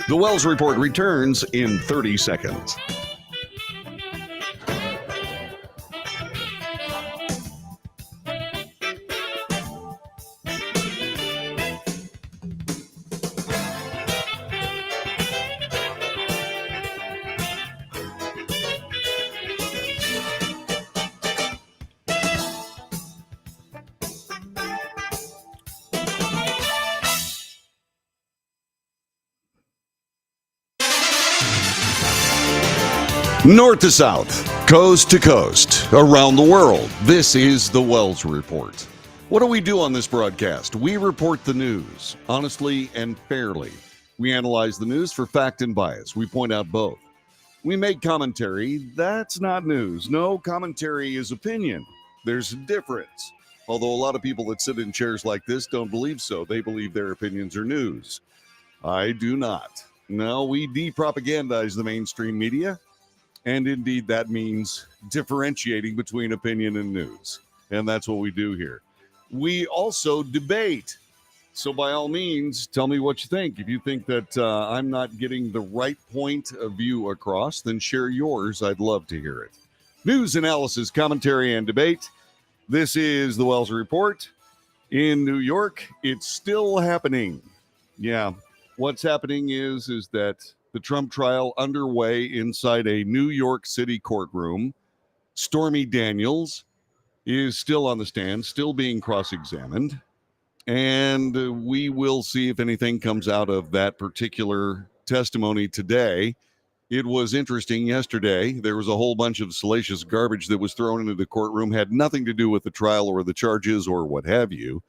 The Wells Report returns in 30 seconds. North to south, coast to coast, around the world, this is the Wells Report. What do we do on this broadcast? We report the news, honestly and fairly. We analyze the news for fact and bias. We point out both. We make commentary. That's not news. No, commentary is opinion. There's a difference. Although a lot of people that sit in chairs like this don't believe so. They believe their opinions are news. I do not. No, we de-propagandize the mainstream media. And indeed, that means differentiating between opinion and news. And that's what we do here. We also debate. So by all means, tell me what you think. If you think that I'm not getting the right point of view across, then share yours. I'd love to hear it. News, analysis, commentary, and debate. This is the Wells Report. In New York, it's still happening. Yeah, what's happening is that the Trump trial underway inside a New York City courtroom. Stormy Daniels is still on the stand, still being cross-examined. And we will see if anything comes out of that particular testimony today. It was interesting yesterday. There was a whole bunch of salacious garbage that was thrown into the courtroom, had nothing to do with the trial or the charges or what have you.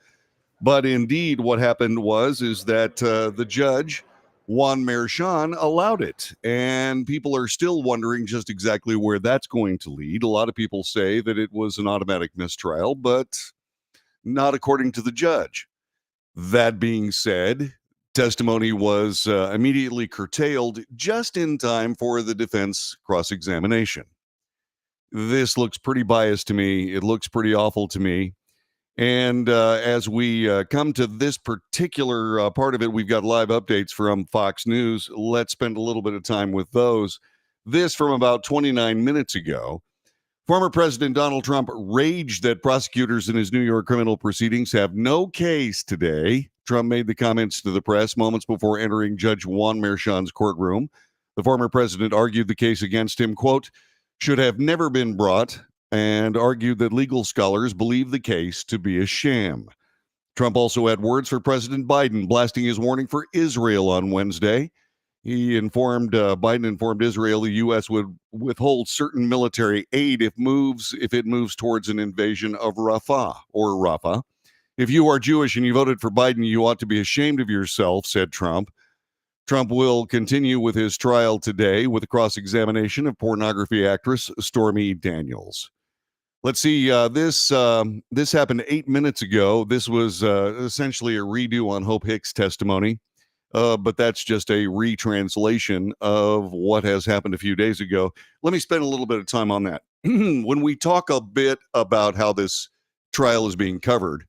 But indeed, what happened is that the judge, Juan Merchan, allowed it. And people are still wondering just exactly where that's going to lead. A lot of people say that it was an automatic mistrial, but not according to the judge. That being said, testimony was immediately curtailed just in time for the defense cross-examination. This looks pretty biased to me. It looks pretty awful to me. And as we come to this particular part of it, we've got live updates from Fox News. Let's spend a little bit of time with those. This from about 29 minutes ago. Former President Donald Trump raged that prosecutors in his New York criminal proceedings have no case today. Trump made the comments to the press moments before entering Judge Juan Merchan's courtroom. The former president argued the case against him, quote, should have never been brought, and argued that legal scholars believe the case to be a sham. Trump also had words for President Biden, blasting his warning for Israel on Wednesday. Biden informed Israel the U.S. would withhold certain military aid if it moves towards an invasion of Rafah. If you are Jewish and you voted for Biden, you ought to be ashamed of yourself, said Trump. Trump will continue with his trial today with a cross-examination of pornography actress Stormy Daniels. Let's see, this happened 8 minutes ago. This was essentially a redo on Hope Hicks' testimony, but that's just a retranslation of what has happened a few days ago. Let me spend a little bit of time on that. When we talk a bit about how this trial is being covered,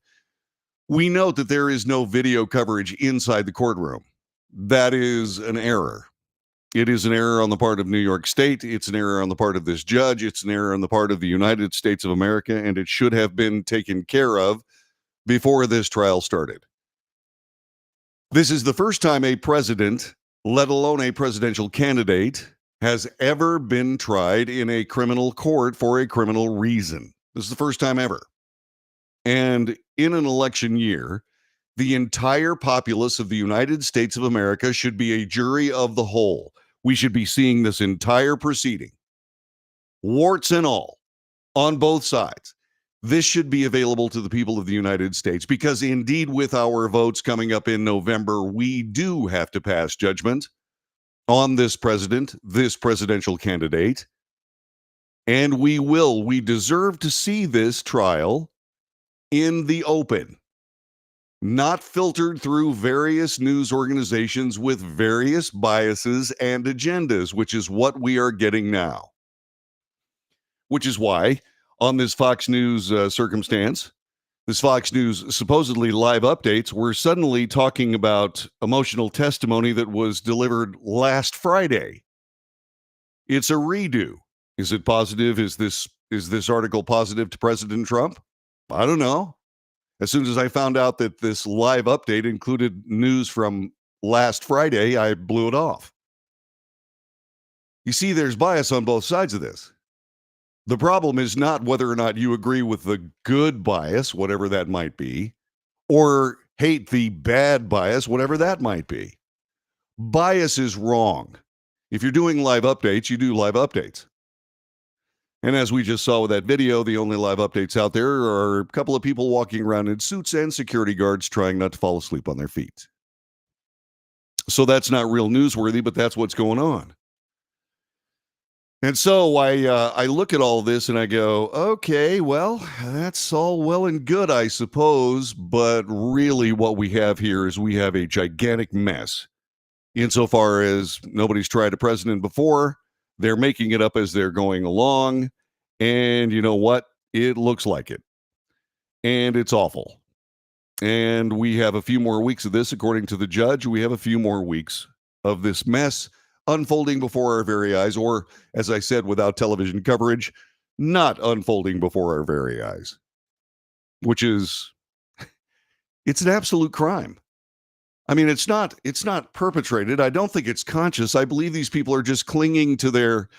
we note that there is no video coverage inside the courtroom. That is an error. It is an error on the part of New York State. It's an error on the part of this judge. It's an error on the part of the United States of America, and it should have been taken care of before this trial started. This is the first time a president, let alone a presidential candidate, has ever been tried in a criminal court for a criminal reason. This is the first time ever. And in an election year, the entire populace of the United States of America should be a jury of the whole. We should be seeing this entire proceeding, warts and all, on both sides. This should be available to the people of the United States because indeed, with our votes coming up in November, we do have to pass judgment on this president, this presidential candidate, and we will. We deserve to see this trial in the open, not filtered through various news organizations with various biases and agendas, which is what we are getting now. Which is why, on this Fox News circumstance, This Fox News supposedly live updates were suddenly talking about emotional testimony that was delivered last Friday. It's a redo. Is it positive? Is this article positive to President Trump? I don't know. As soon as I found out that this live update included news from last Friday, I blew it off. You see, there's bias on both sides of this. The problem is not whether or not you agree with the good bias, whatever that might be, or hate the bad bias, whatever that might be. Bias is wrong. If you're doing live updates, you do live updates. And as we just saw with that video, the only live updates out there are a couple of people walking around in suits and security guards trying not to fall asleep on their feet. So that's not real newsworthy, but that's what's going on. And so I look at all this and I go, okay, well, that's all well and good, I suppose. But really what we have here is we have a gigantic mess. Insofar as nobody's tried a president before, they're making it up as they're going along. And you know what? It looks like it. And it's awful. And we have a few more weeks of this, according to the judge. We have a few more weeks of this mess unfolding before our very eyes, or, as I said, without television coverage, not unfolding before our very eyes, which is, it's an absolute crime. I mean, it's not perpetrated. I don't think it's conscious. I believe these people are just clinging to their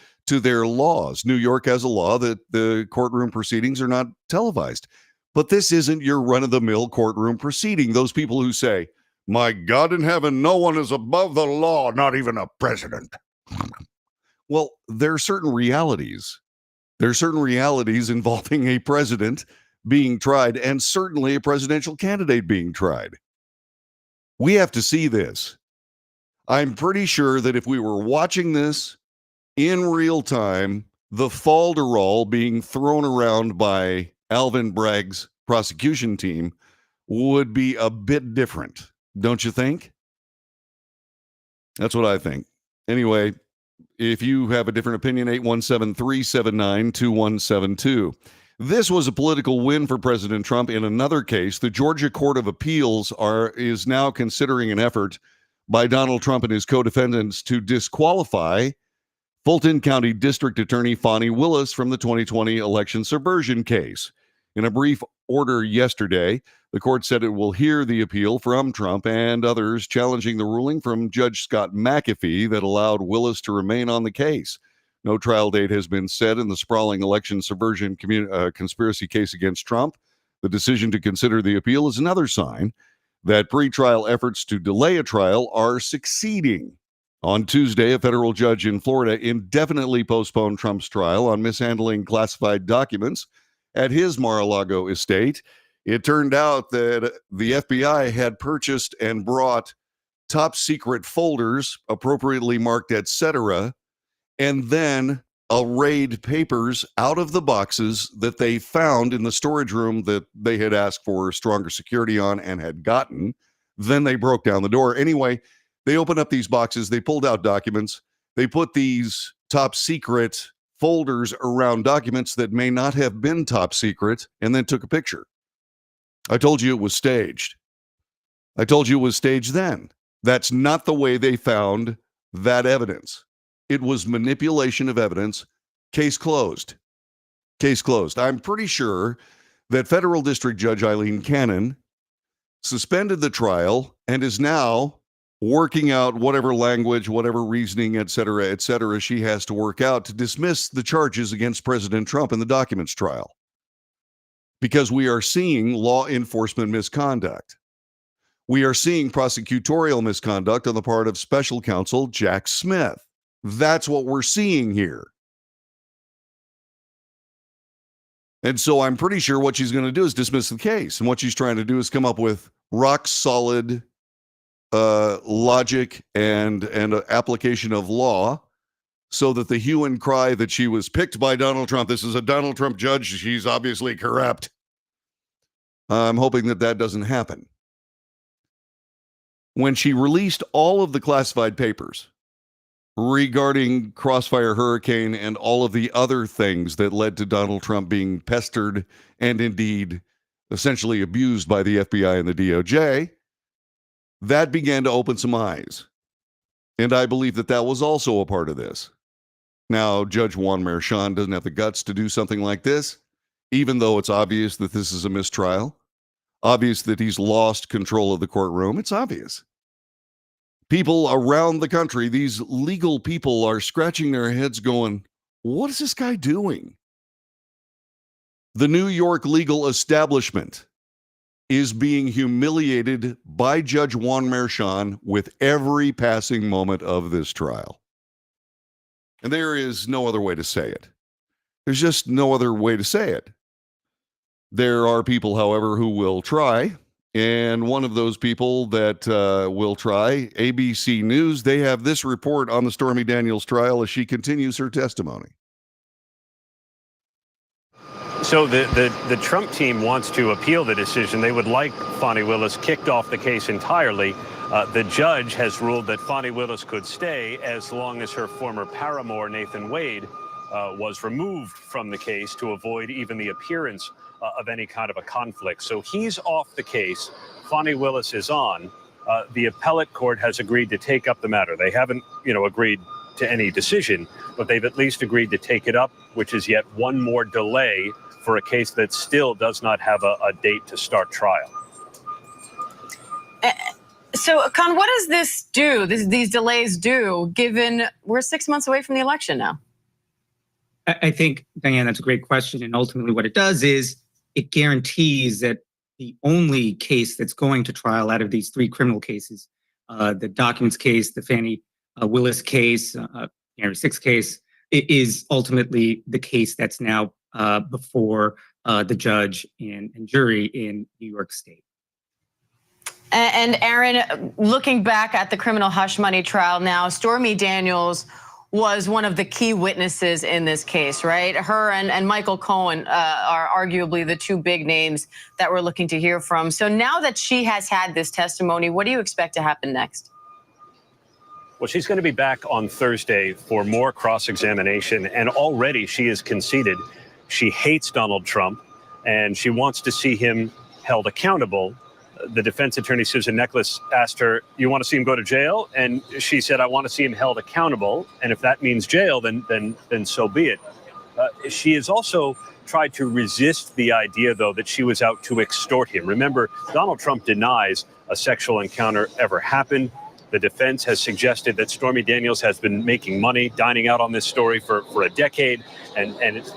laws. New York has a law that the courtroom proceedings are not televised. But this isn't your run-of-the-mill courtroom proceeding. Those people who say, my God in heaven, no one is above the law, not even a president. Well, there are certain realities. There are certain realities involving a president being tried and certainly a presidential candidate being tried. We have to see this. I'm pretty sure that if we were watching this in real time, the falderall being thrown around by Alvin Bragg's prosecution team would be a bit different. Don't you think? That's what I think. Anyway, if you have a different opinion, 817-379-2172. This was a political win for President Trump. In another case, the Georgia Court of Appeals is now considering an effort by Donald Trump and his co-defendants to disqualify Fulton County District Attorney Fani Willis from the 2020 election subversion case. In a brief order yesterday, the court said it will hear the appeal from Trump and others challenging the ruling from Judge Scott McAfee that allowed Willis to remain on the case. No trial date has been set in the sprawling election subversion conspiracy case against Trump. The decision to consider the appeal is another sign that pretrial efforts to delay a trial are succeeding. On Tuesday, a federal judge in Florida indefinitely postponed Trump's trial on mishandling classified documents at his Mar-a-Lago estate. It turned out that the FBI had purchased and brought top secret folders, appropriately marked, etc., and then arrayed papers out of the boxes that they found in the storage room that they had asked for stronger security on and had gotten. Then they broke down the door. Anyway, they opened up these boxes. They pulled out documents. They put these top secret folders around documents that may not have been top secret and then took a picture. I told you it was staged. I told you it was staged then. That's not the way they found that evidence. It was manipulation of evidence. Case closed. Case closed. I'm pretty sure that Federal District Judge Eileen Cannon suspended the trial and is now working out whatever language, whatever reasoning, et cetera, she has to work out to dismiss the charges against President Trump in the documents trial. Because we are seeing law enforcement misconduct. We are seeing prosecutorial misconduct on the part of special counsel Jack Smith. That's what we're seeing here. And so I'm pretty sure what she's going to do is dismiss the case. And what she's trying to do is come up with rock solid logic and application of law so that the hue and cry that she was picked by Donald Trump, this is a Donald Trump judge, she's obviously corrupt. I'm hoping that that doesn't happen. When she released all of the classified papers regarding Crossfire Hurricane and all of the other things that led to Donald Trump being pestered and indeed essentially abused by the FBI and the DOJ, that began to open some eyes. And I believe that that was also a part of this. Now, Judge Juan Merchan doesn't have the guts to do something like this, even though it's obvious that this is a mistrial, obvious that he's lost control of the courtroom. It's obvious. People around the country, these legal people, are scratching their heads going, what is this guy doing? The New York legal establishment is being humiliated by Judge Juan Merchan with every passing moment of this trial. And there is no other way to say it. There's just no other way to say it. There are people, however, who will try. And one of those people that will try, ABC News, they have this report on the Stormy Daniels trial as she continues her testimony. So the Trump team wants to appeal the decision. They would like Fani Willis kicked off the case entirely. The judge has ruled that Fani Willis could stay as long as her former paramour, Nathan Wade, was removed from the case to avoid even the appearance of any kind of a conflict. So he's off the case. Fani Willis is on. The appellate court has agreed to take up the matter. They haven't, agreed to any decision, but they've at least agreed to take it up, which is yet one more delay for a case that still does not have a date to start trial. So, Con, what does this do, these delays do, given we're 6 months away from the election now? I think, Diane, that's a great question. And ultimately what it does is it guarantees that the only case that's going to trial out of these three criminal cases, the documents case, the Fani Willis case, January 6th case, it is ultimately the case that's now before the judge and jury in New York State. And Aaron, looking back at the criminal hush money trial now, Stormy Daniels was one of the key witnesses in this case, right? Her and Michael Cohen are arguably the two big names that we're looking to hear from. So now that she has had this testimony, what do you expect to happen next? Well, she's going to be back on Thursday for more cross-examination, and already she has conceded she hates Donald Trump, and she wants to see him held accountable. The defense attorney, Susan Necheles, asked her, you want to see him go to jail? And she said, I want to see him held accountable. And if that means jail, then so be it. She has also tried to resist the idea, though, that she was out to extort him. Remember, Donald Trump denies a sexual encounter ever happened. The defense has suggested that Stormy Daniels has been making money, dining out on this story for a decade, and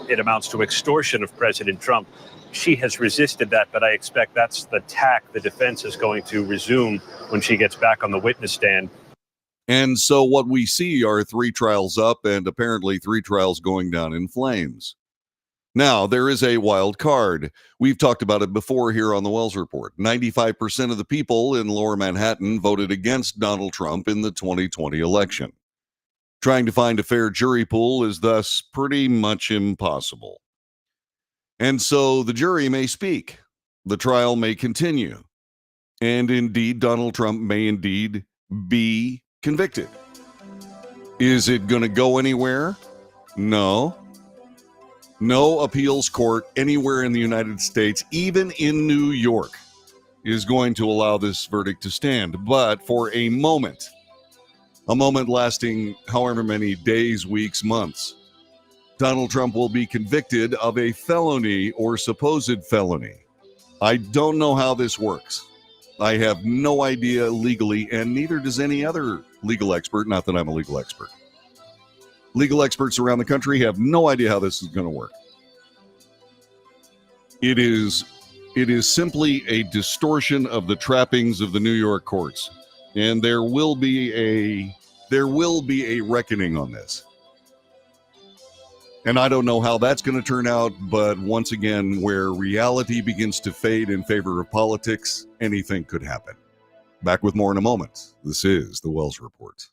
it amounts to extortion of President Trump. She has resisted that, but I expect that's the tack the defense is going to resume when she gets back on the witness stand. And so what we see are three trials up and apparently three trials going down in flames. Now, there is a wild card. We've talked about it before here on the Wells Report. 95% of the people in Lower Manhattan voted against Donald Trump in the 2020 election. Trying to find a fair jury pool is thus pretty much impossible. And so the jury may speak. The trial may continue. And indeed, Donald Trump may indeed be convicted. Is it going to go anywhere? No. No appeals court anywhere in the United States, even in New York, is going to allow this verdict to stand. But for a moment lasting however many days, weeks, months, Donald Trump will be convicted of a felony or supposed felony. I don't know how this works. I have no idea legally, and neither does any other legal expert, not that I'm a legal expert. Legal experts around the country have no idea how this is going to work. It is simply a distortion of the trappings of the New York courts, and there will be a reckoning on this. And I don't know how that's going to turn out, but once again, where reality begins to fade in favor of politics, anything could happen. Back with more in a moment. This is the Wells Report.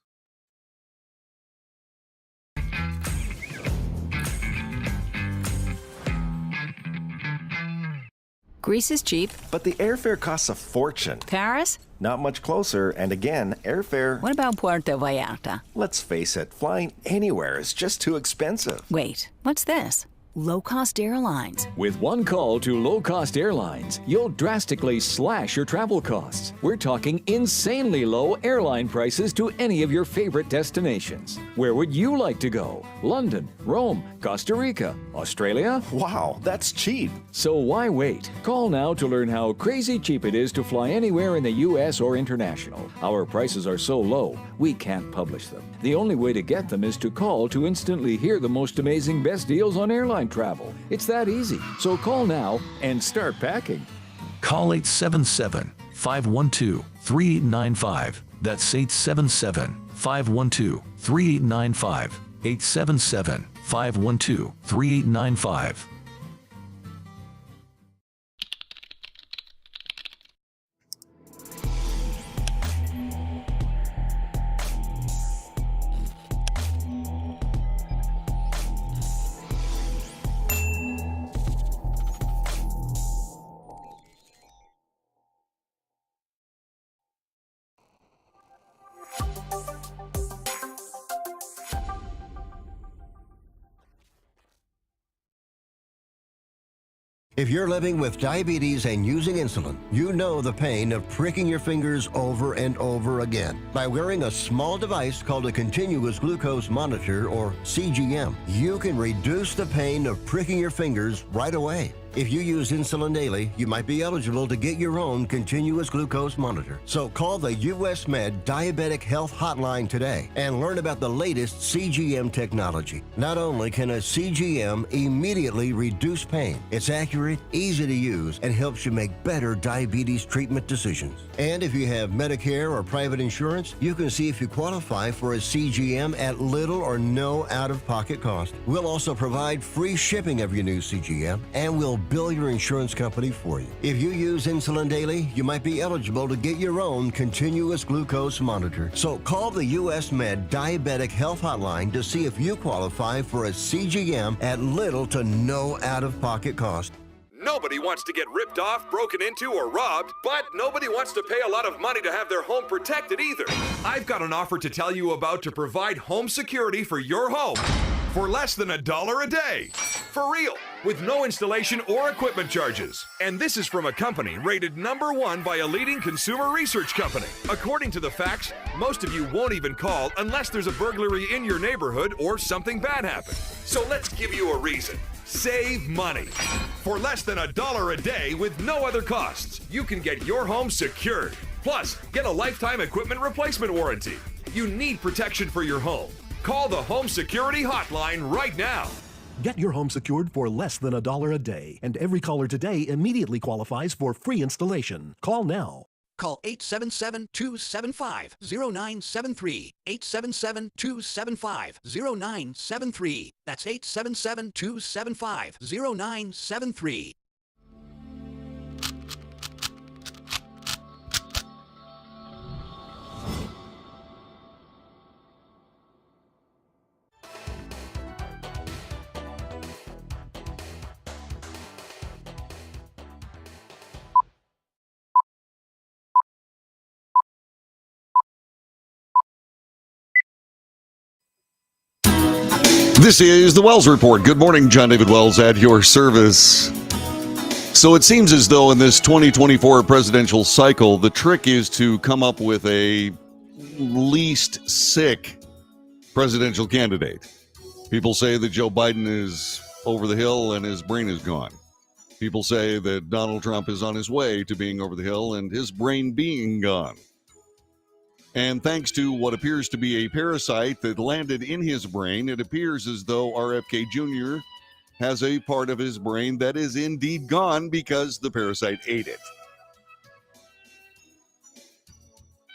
Greece is cheap. But the airfare costs a fortune. Paris? Not much closer, and again, airfare... What about Puerto Vallarta? Let's face it, flying anywhere is just too expensive. Wait, what's this? low-cost airlines. With one call to low-cost airlines, you'll drastically slash your travel costs. We're talking insanely low airline prices to any of your favorite destinations. Where would you like to go? London, Rome, Costa Rica, Australia? Wow, that's cheap. So why wait? Call now to learn how crazy cheap it is to fly anywhere in the U.S. or international. Our prices are so low, we can't publish them. The only way to get them is to call to instantly hear the most amazing best deals on airline travel. It's that easy. So call now and start packing. Call 877-512-3895. That's 877-512-3895. 877-512-3895. If you're living with diabetes and using insulin, you know the pain of pricking your fingers over and over again. By wearing a small device called a continuous glucose monitor, or CGM, you can reduce the pain of pricking your fingers right away. If you use insulin daily, you might be eligible to get your own continuous glucose monitor. So call the US Med Diabetic Health Hotline today and learn about the latest CGM technology. Not only can a CGM immediately reduce pain, it's accurate, easy to use, and helps you make better diabetes treatment decisions. And if you have Medicare or private insurance, you can see if you qualify for a CGM at little or no out-of-pocket cost. We'll also provide free shipping of your new CGM, and we'll bill your insurance company for you. If you use insulin daily, you might be eligible to get your own continuous glucose monitor. So call the US Med Diabetic Health Hotline to see if you qualify for a CGM at little to no out-of-pocket cost. Nobody wants to get ripped off, broken into, or robbed, but nobody wants to pay a lot of money to have their home protected either. I've got an offer to tell you about to provide home security for your home for less than $1 a day. For real, with no installation or equipment charges. And this is from a company rated #1 by a leading consumer research company. According to the facts, most of you won't even call unless there's a burglary in your neighborhood or something bad happened. So let's give you a reason. Save money. For less than $1 a day with no other costs, you can get your home secured. Plus, get a lifetime equipment replacement warranty. You need protection for your home. Call the Home Security Hotline right now. Get your home secured for less than $1 a day, and every caller today immediately qualifies for free installation. Call now. Call 877-275-0973. 877-275-0973. That's 877-275-0973. This is the Wells Report. Good morning, John David Wells at your service. So it seems as though in this 2024 presidential cycle, the trick is to come up with a least sick presidential candidate. People say that Joe Biden is over the hill and his brain is gone. People say that Donald Trump is on his way to being over the hill and his brain being gone. And thanks to what appears to be a parasite that landed in his brain, it appears as though RFK Jr. has a part of his brain that is indeed gone because the parasite ate it.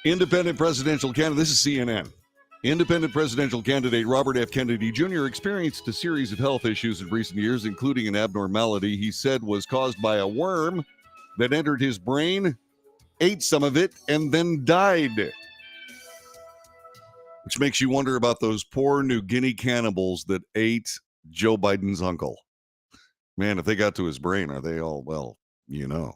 Independent presidential candidate, this is CNN. Independent presidential candidate Robert F. Kennedy Jr. experienced a series of health issues in recent years, including an abnormality he said was caused by a worm that entered his brain, ate some of it, and then died. Which makes you wonder about those poor New Guinea cannibals that ate Joe Biden's uncle. Man, if they got to his brain, are they all, well, you know.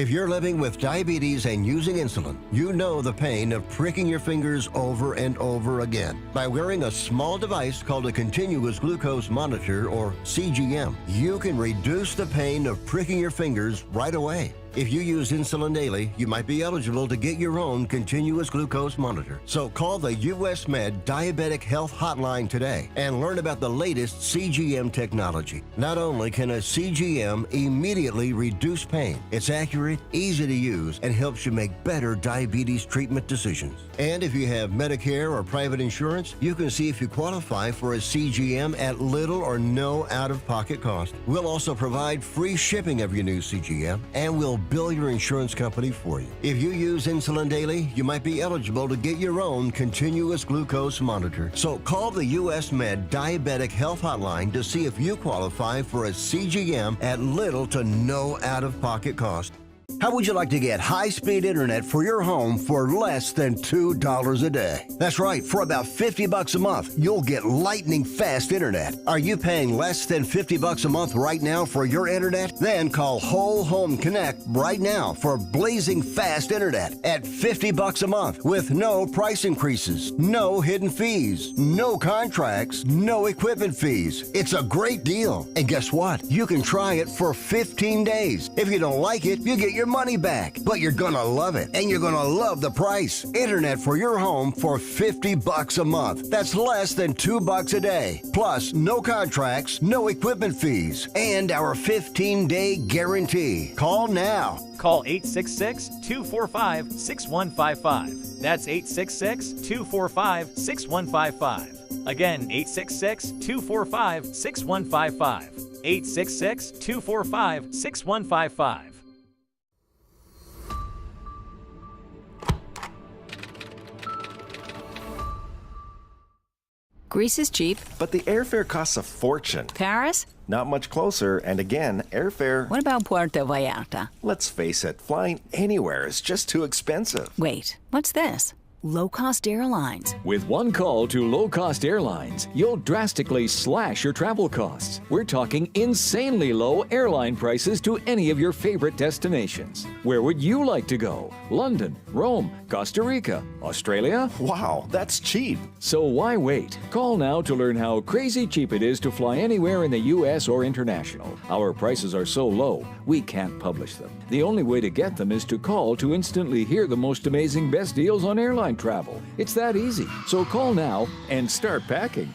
If you're living with diabetes and using insulin, you know the pain of pricking your fingers over and over again. By wearing a small device called a continuous glucose monitor, or CGM, you can reduce the pain of pricking your fingers right away. If you use insulin daily, you might be eligible to get your own continuous glucose monitor. So call the US Med Diabetic Health Hotline today and learn about the latest CGM technology. Not only can a CGM immediately reduce pain, it's accurate, easy to use, and helps you make better diabetes treatment decisions. And if you have Medicare or private insurance, you can see if you qualify for a CGM at little or no out-of-pocket cost. We'll also provide free shipping of your new CGM, and we'll bill your insurance company for you. If you use insulin daily, you might be eligible to get your own continuous glucose monitor. So call the US Med Diabetic Health Hotline to see if you qualify for a CGM at little to no out-of-pocket cost. How would you like to get high-speed internet for your home for less than $2 a day? That's right, for about $50 a month, you'll get lightning fast internet. Are you paying less than $50 a month right now for your internet? Then call Whole Home Connect right now for blazing fast internet at $50 a month with no price increases, no hidden fees, no contracts, no equipment fees. It's a great deal. And guess what? You can try it for 15 days. If you don't like it, you get your money back, but you're gonna love it, and you're gonna love the price. Internet for your home for $50 a month. That's less than $2 a day. Plus, no contracts, no equipment fees, and our 15-day guarantee. Call now. Call 866-245-6155. That's 866-245-6155. Again, 866-245-6155. 866-245-6155. Greece is cheap. But the airfare costs a fortune. Paris? Not much closer, and again, airfare... What about Puerto Vallarta? Let's face it, flying anywhere is just too expensive. Wait, what's this? Low-cost airlines. With one call to low-cost airlines, you'll drastically slash your travel costs. We're talking insanely low airline prices to any of your favorite destinations. Where would you like to go? London, Rome, Costa Rica, Australia? Wow, that's cheap. So why wait? Call now to learn how crazy cheap it is to fly anywhere in the U.S. or international. Our prices are so low, we can't publish them. The only way to get them is to call to instantly hear the most amazing best deals on airline travel. It's that easy. So call now and start packing.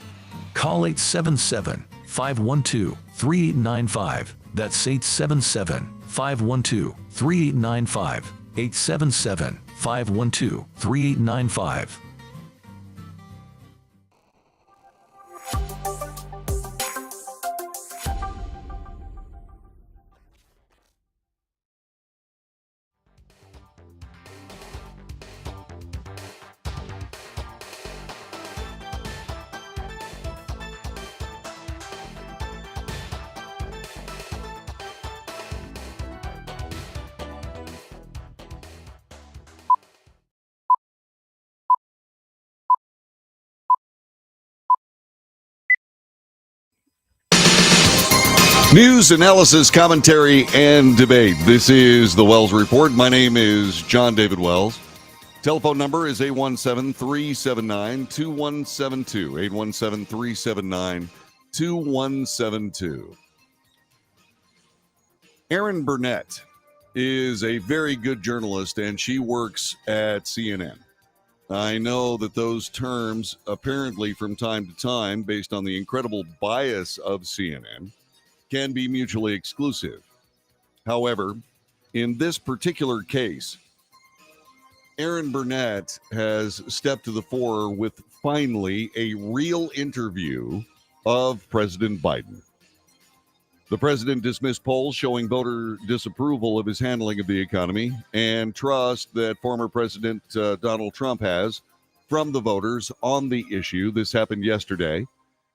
Call 877-512-3895. That's 877-512-3895. 877-512-3895. News, analysis, commentary, and debate. This is the Wells Report. My name is John David Wells. Telephone number is 817-379-2172. 817-379-2172. Erin Burnett is a very good journalist, and she works at CNN. I know that those terms, apparently from time to time, based on the incredible bias of CNN, can be mutually exclusive. However, in this particular case, Erin Burnett has stepped to the fore with finally a real interview of President Biden. The president dismissed polls showing voter disapproval of his handling of the economy and trust that former President Donald Trump has from the voters on the issue. This happened yesterday.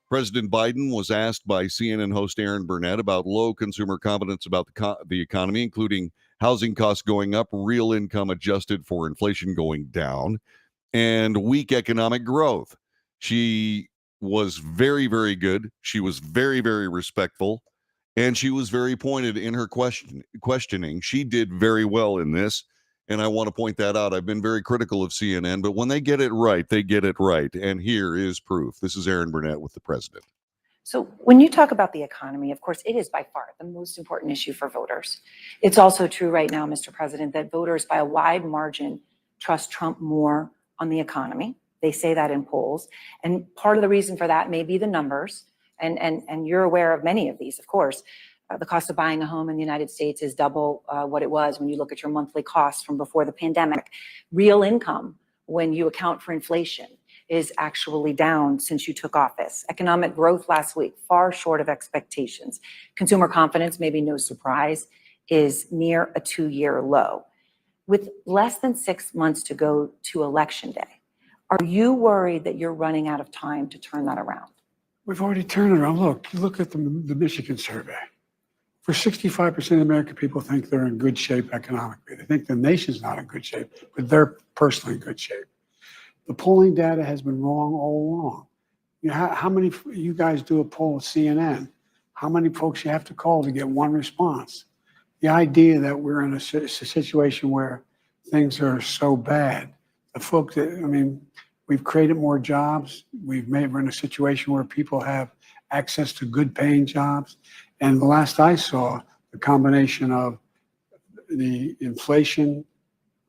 President Biden was asked by CNN host Erin Burnett about low consumer confidence about the economy, including housing costs going up, real income adjusted for inflation going down, and weak economic growth. She was very, very good. She was very, very respectful. And she was very pointed in her questioning. She did very well in this. And I want to point that out. I've been very critical of CNN, but when they get it right, they get it right. And here is proof. This is Erin Burnett with the president. So when you talk about the economy, of course, it is by far the most important issue for voters. It's also true right now, Mr. President, that voters by a wide margin trust Trump more on the economy. They say that in polls. And part of the reason for that may be the numbers. And you're aware of many of these, of course. The cost of buying a home in the United States is double what it was when you look at your monthly costs from before the pandemic. Real income, when you account for inflation, is actually down since you took office. Economic growth last week, far short of expectations. Consumer confidence, maybe no surprise, is near a 2-year low. With less than 6 months to go to Election Day, are you worried that you're running out of time to turn that around? We've already turned it around. Look at the Michigan survey. For 65% of American people think they're in good shape economically. They think the nation's not in good shape, but they're personally in good shape. The polling data has been wrong all along. You know, how many, you guys do a poll at CNN, how many folks you have to call to get one response? The idea that we're in a situation where things are so bad, the folks that, I mean, we've created more jobs. We're in a situation where people have access to good paying jobs. And the last I saw, the combination of the inflation,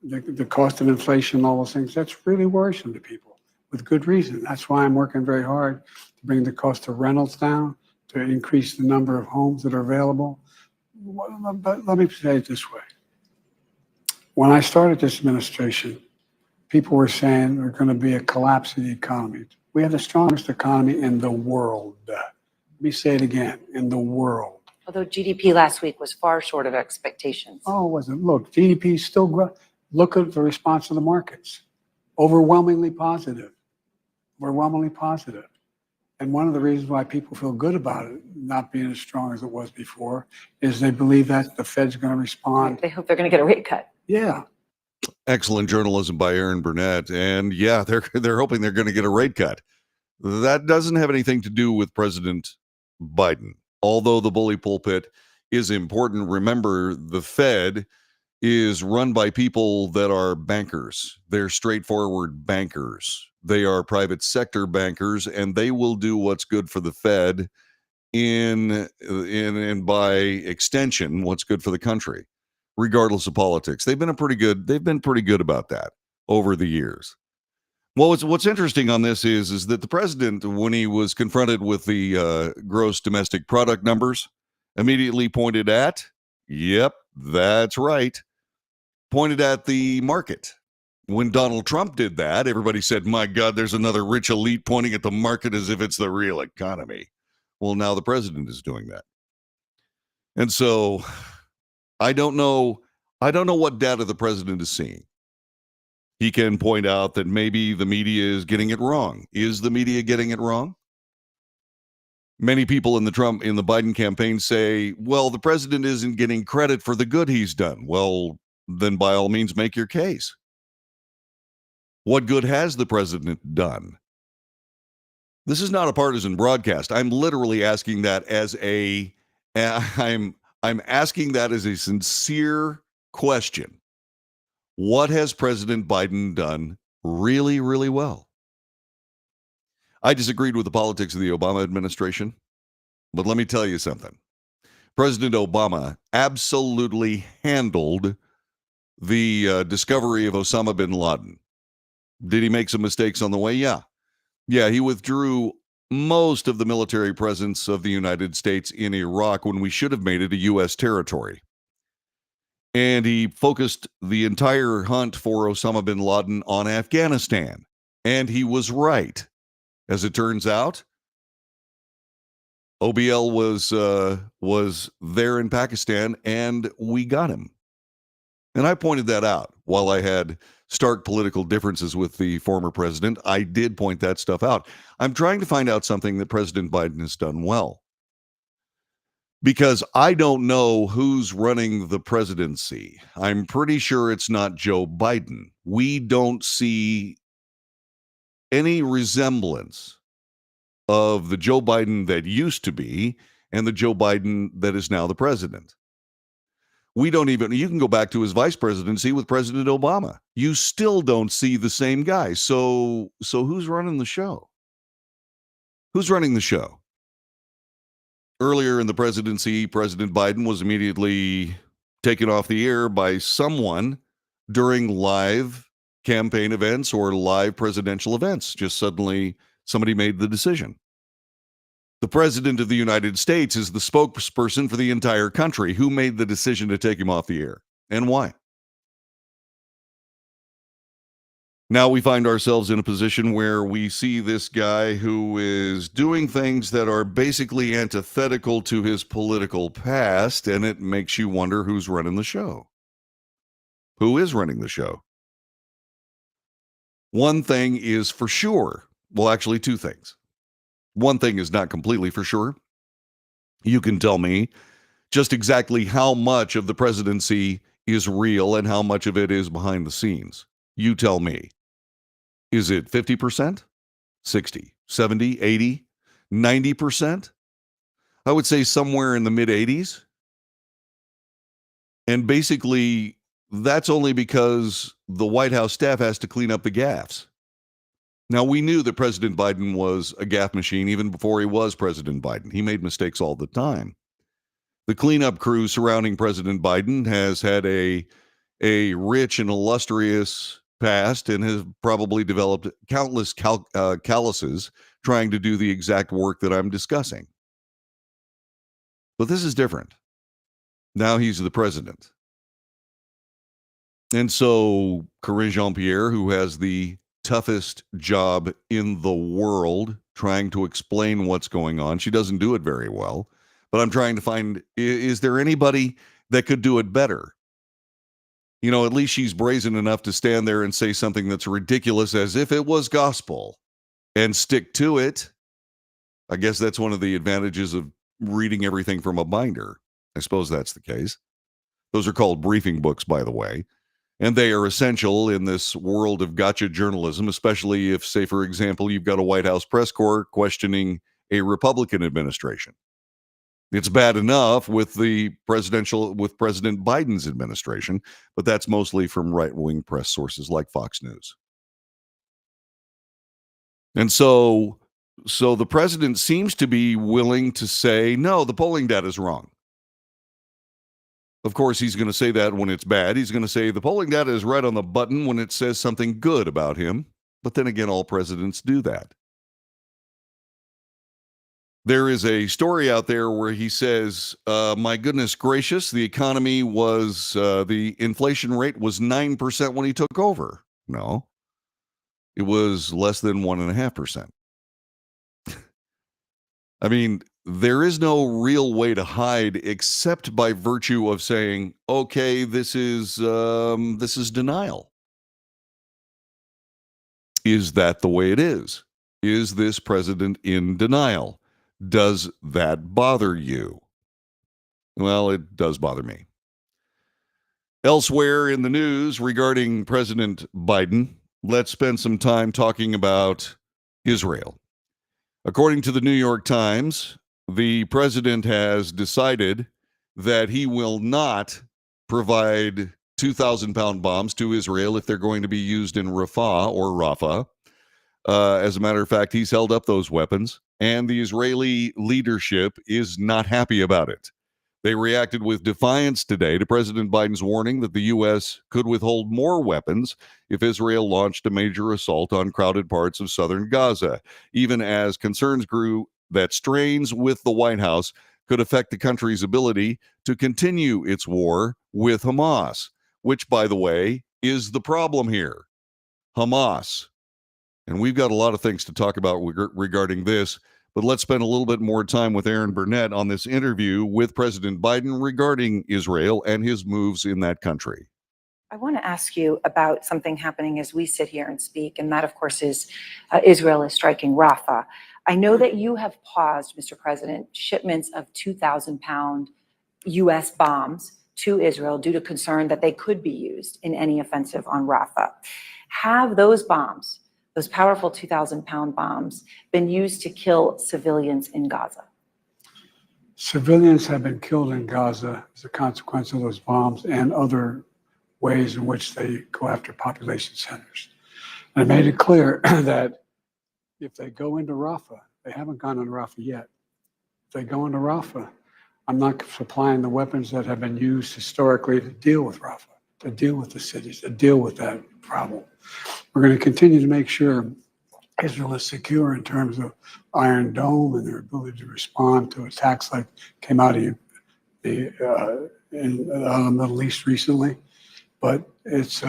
the cost of inflation, all those things, that's really worrisome to people with good reason. That's why I'm working very hard to bring the cost of rentals down, to increase the number of homes that are available. But let me say it this way. When I started this administration, people were saying there's going to be a collapse of the economy. We have the strongest economy in the world. Let me say it again, in the world. Although GDP last week was far short of expectations. Oh, it wasn't. Look, GDP is still growing. Look at the response of the markets. Overwhelmingly positive. Overwhelmingly positive. And one of the reasons why people feel good about it not being as strong as it was before is they believe that the Fed's going to respond. They hope they're going to get a rate cut. Yeah. Excellent journalism by Erin Burnett. And yeah, they're hoping they're going to get a rate cut. That doesn't have anything to do with President Biden. Although the bully pulpit is important, remember the Fed is run by people that are bankers. They're straightforward bankers. They are private sector bankers, and they will do what's good for the Fed and by extension, what's good for the country, regardless of politics. They've been pretty good about that over the years. Well, what's interesting on this is that the president, when he was confronted with the gross domestic product numbers, immediately pointed at, yep, that's right, pointed at the market. When Donald Trump did that, everybody said, my God, there's another rich elite pointing at the market as if it's the real economy. Well, now the president is doing that. And so I don't know what data the president is seeing. He can point out that maybe the media is getting it wrong. Is the media getting it wrong? Many people in the Biden campaign say, well, the president isn't getting credit for the good he's done. Well, then by all means, make your case. What good has the president done? This is not a partisan broadcast. I'm literally asking that I'm asking that as a sincere question. What has President Biden done really, really well? I disagreed with the politics of the Obama administration, but let me tell you something. President Obama absolutely handled the discovery of Osama bin Laden. Did he make some mistakes on the way? Yeah. Yeah, he withdrew most of the military presence of the United States in Iraq when we should have made it a U.S. territory. And he focused the entire hunt for Osama bin Laden on Afghanistan. And he was right. As it turns out, OBL was there in Pakistan, and we got him. And I pointed that out. While I had stark political differences with the former president, I did point that stuff out. I'm trying to find out something that President Biden has done well. Because I don't know who's running the presidency. I'm pretty sure it's not Joe Biden. We don't see any resemblance of the Joe Biden that used to be and the Joe Biden that is now the president. We don't even, you can go back to his vice presidency with President Obama. You still don't see the same guy. So who's running the show? Who's running the show? Earlier in the presidency, President Biden was immediately taken off the air by someone during live campaign events or live presidential events. Just suddenly somebody made the decision. The president of the United States is the spokesperson for the entire country. Who made the decision to take him off the air and why? Now we find ourselves in a position where we see this guy who is doing things that are basically antithetical to his political past, and it makes you wonder who's running the show. Who is running the show? One thing is for sure. Well, actually, two things. One thing is not completely for sure. You can tell me just exactly how much of the presidency is real and how much of it is behind the scenes. You tell me. Is it 50%, 60, 70, 80, 90%? I would say somewhere in the mid-80s. And basically, that's only because the White House staff has to clean up the gaffes. Now, we knew that President Biden was a gaffe machine even before he was President Biden. He made mistakes all the time. The cleanup crew surrounding President Biden has had a rich and illustrious past and has probably developed countless calluses trying to do the exact work that I'm discussing. But this is different. Now he's the president. And so Karine Jean-Pierre, who has the toughest job in the world trying to explain what's going on, she doesn't do it very well. But I'm trying to find, is there anybody that could do it better? You know, at least she's brazen enough to stand there and say something that's ridiculous as if it was gospel and stick to it. I guess that's one of the advantages of reading everything from a binder. I suppose that's the case. Those are called briefing books, by the way. And they are essential in this world of gotcha journalism, especially if, say, for example, you've got a White House press corps questioning a Republican administration. It's bad enough with President Biden's administration, but that's mostly from right-wing press sources like Fox News. And so the president seems to be willing to say, no, the polling data is wrong. Of course, he's going to say that when it's bad. He's going to say the polling data is right on the button when it says something good about him. But then again, all presidents do that. There is a story out there where he says, my goodness gracious, the economy was, the inflation rate was 9% when he took over. No, it was less than 1.5%. I mean, there is no real way to hide except by virtue of saying, okay, this is denial. Is that the way it is? Is this president in denial? Does that bother you? Well, it does bother me. Elsewhere in the news regarding President Biden, let's spend some time talking about Israel. According to the New York Times, the president has decided that he will not provide 2,000-pound bombs to Israel if they're going to be used in Rafah. As a matter of fact, he's held up those weapons, and the Israeli leadership is not happy about it. They reacted with defiance today to President Biden's warning that the U.S. could withhold more weapons if Israel launched a major assault on crowded parts of southern Gaza, even as concerns grew that strains with the White House could affect the country's ability to continue its war with Hamas, which, by the way, is the problem here. Hamas. And we've got a lot of things to talk about regarding this, but let's spend a little bit more time with Erin Burnett on this interview with President Biden regarding Israel and his moves in that country. I want to ask you about something happening as we sit here and speak, and that, of course, is Israel is striking Rafah. I know that you have paused, Mr. President, shipments of 2,000-pound U.S. bombs to Israel due to concern that they could be used in any offensive on Rafah. Have those bombs, those powerful 2,000-pound bombs, been used to kill civilians in Gaza? Civilians have been killed in Gaza as a consequence of those bombs and other ways in which they go after population centers. And I made it clear that if they go into Rafah, they haven't gone into Rafah yet. If they go into Rafah, I'm not supplying the weapons that have been used historically to deal with Rafah, to deal with the cities, to deal with that problem. We're going to continue to make sure Israel is secure in terms of Iron Dome and their ability to respond to attacks like came out of the Middle East recently. But it's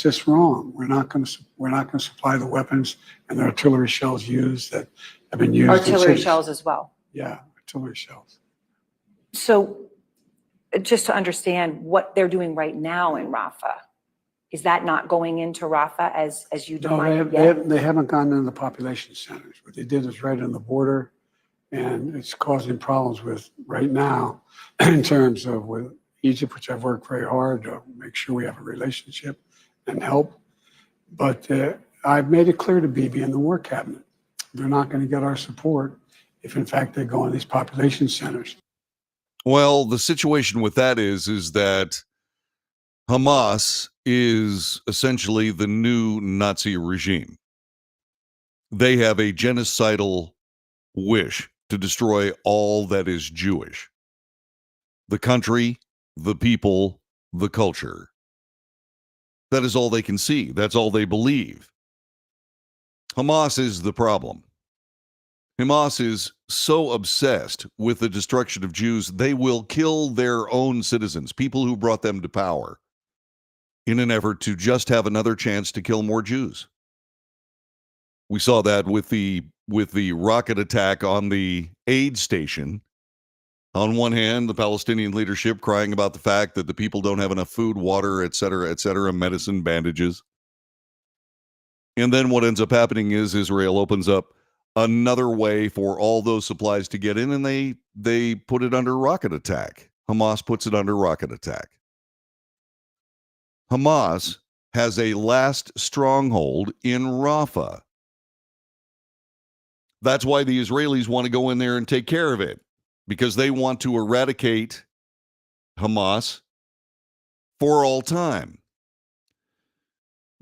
just wrong. We're not going to supply the weapons and the artillery shells used that have been used. Artillery shells as well. Yeah, artillery shells. So just to understand what they're doing right now in Rafah, is that not going into Rafah as you define it? They haven't gone into the population centers. What they did is right on the border, and it's causing problems with right now in terms of with Egypt, which I've worked very hard to make sure we have a relationship and help. But I've made it clear to Bibi and the War Cabinet, they're not going to get our support if in fact they go in these population centers. Well, the situation with that is that Hamas is essentially the new Nazi regime. They have a genocidal wish to destroy all that is Jewish. The country, the people, the culture. That is all they can see. That's all they believe. Hamas is the problem. Hamas is so obsessed with the destruction of Jews, they will kill their own citizens, people who brought them to power, in an effort to just have another chance to kill more Jews. We saw that with the rocket attack on the aid station. On one hand, the Palestinian leadership crying about the fact that the people don't have enough food, water, et cetera, medicine, bandages. And then what ends up happening is Israel opens up another way for all those supplies to get in, and they put it under rocket attack. Hamas puts it under rocket attack. Hamas has a last stronghold in Rafah. That's why the Israelis want to go in there and take care of it, because they want to eradicate Hamas for all time.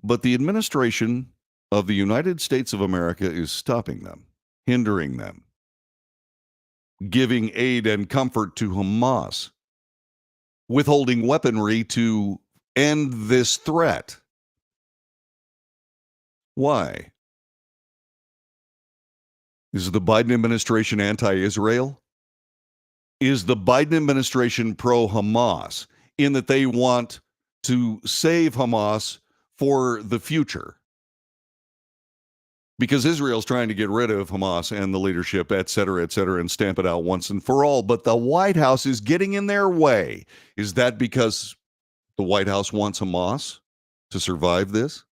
But the administration of the United States of America is stopping them, hindering them, giving aid and comfort to Hamas, withholding weaponry to end this threat. Why? Is the Biden administration anti-Israel? Is the Biden administration pro-Hamas in that they want to save Hamas for the future? Because Israel's trying to get rid of Hamas and the leadership, et cetera, and stamp it out once and for all. But the White House is getting in their way. Is that because the White House wants Hamas to survive this?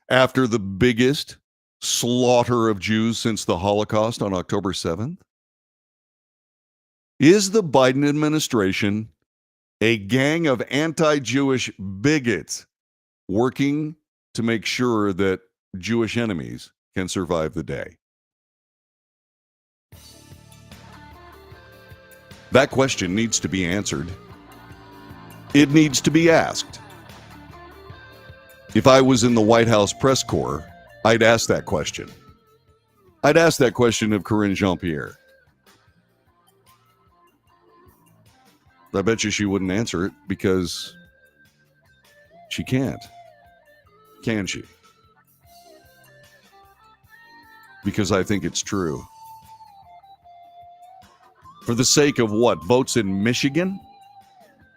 After the biggest slaughter of Jews since the Holocaust on October 7th? Is the Biden administration a gang of anti-Jewish bigots working to make sure that Jewish enemies can survive the day? That question needs to be answered. It needs to be asked. If I was in the White House press corps, I'd ask that question. I'd ask that question of Karine Jean-Pierre. I bet you she wouldn't answer it because she can't. Can she? Because I think it's true. For the sake of what? Votes in Michigan?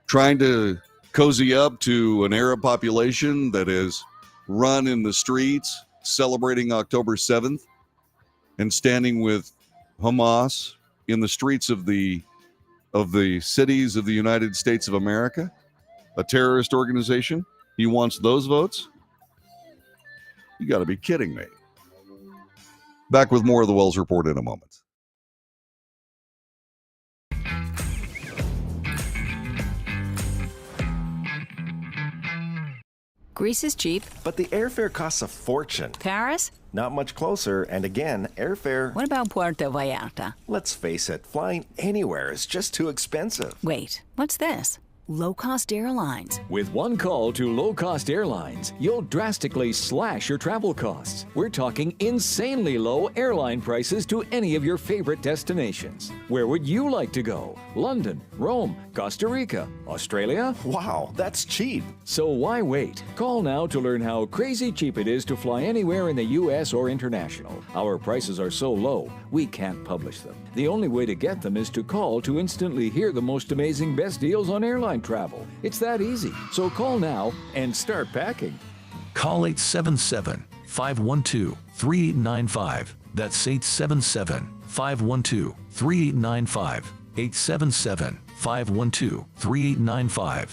Trying to cozy up to an Arab population that is run in the streets celebrating October 7th and standing with Hamas in the streets of the cities of the United States of America, a terrorist organization? He wants those votes? You got to be kidding me. Back with more of the Wells Report in a moment. Greece is cheap. But the airfare costs a fortune. Paris? not much closer, and again, airfare. What about Puerto Vallarta? Let's face it, flying anywhere is just too expensive. Wait, what's this? Low-cost airlines. With one call to low-cost airlines, you'll drastically slash your travel costs. We're talking insanely low airline prices to any of your favorite destinations. Where would you like to go? London, Rome, Costa Rica, Australia? Wow, that's cheap. So why wait? Call now to learn how crazy cheap it is to fly anywhere in the U.S. or international. Our prices are so low, we can't publish them. The only way to get them is to call to instantly hear the most amazing best deals on airline travel. It's that easy. So call now and start packing. Call 877-512-3895. That's 877-512-3895. 877-512-3895.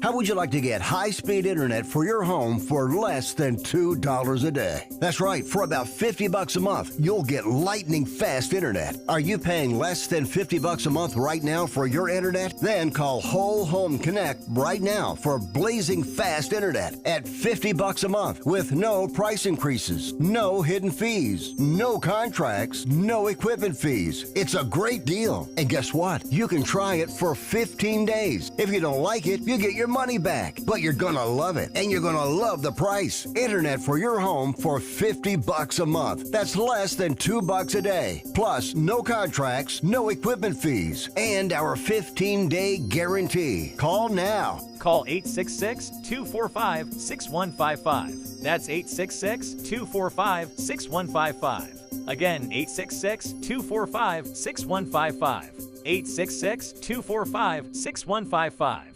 How would you like to get high-speed internet for your home for less than $2 a day? That's right, for about $50 a month, you'll get lightning fast internet. Are you paying less than $50 a month right now for your internet? Then call Whole Home Connect right now for blazing fast internet at $50 a month with no price increases, no hidden fees, no contracts, no equipment fees. It's a great deal. And guess what? You can try it for 15 days. If you don't like it, you get your money back, but you're gonna love it, and you're gonna love the price. Internet for your home for $50 a month. That's less than $2 a day. Plus, no contracts, no equipment fees, and our 15-day guarantee. Call now. Call 866-245-6155. That's 866-245-6155. Again, 866-245-6155. 866-245-6155.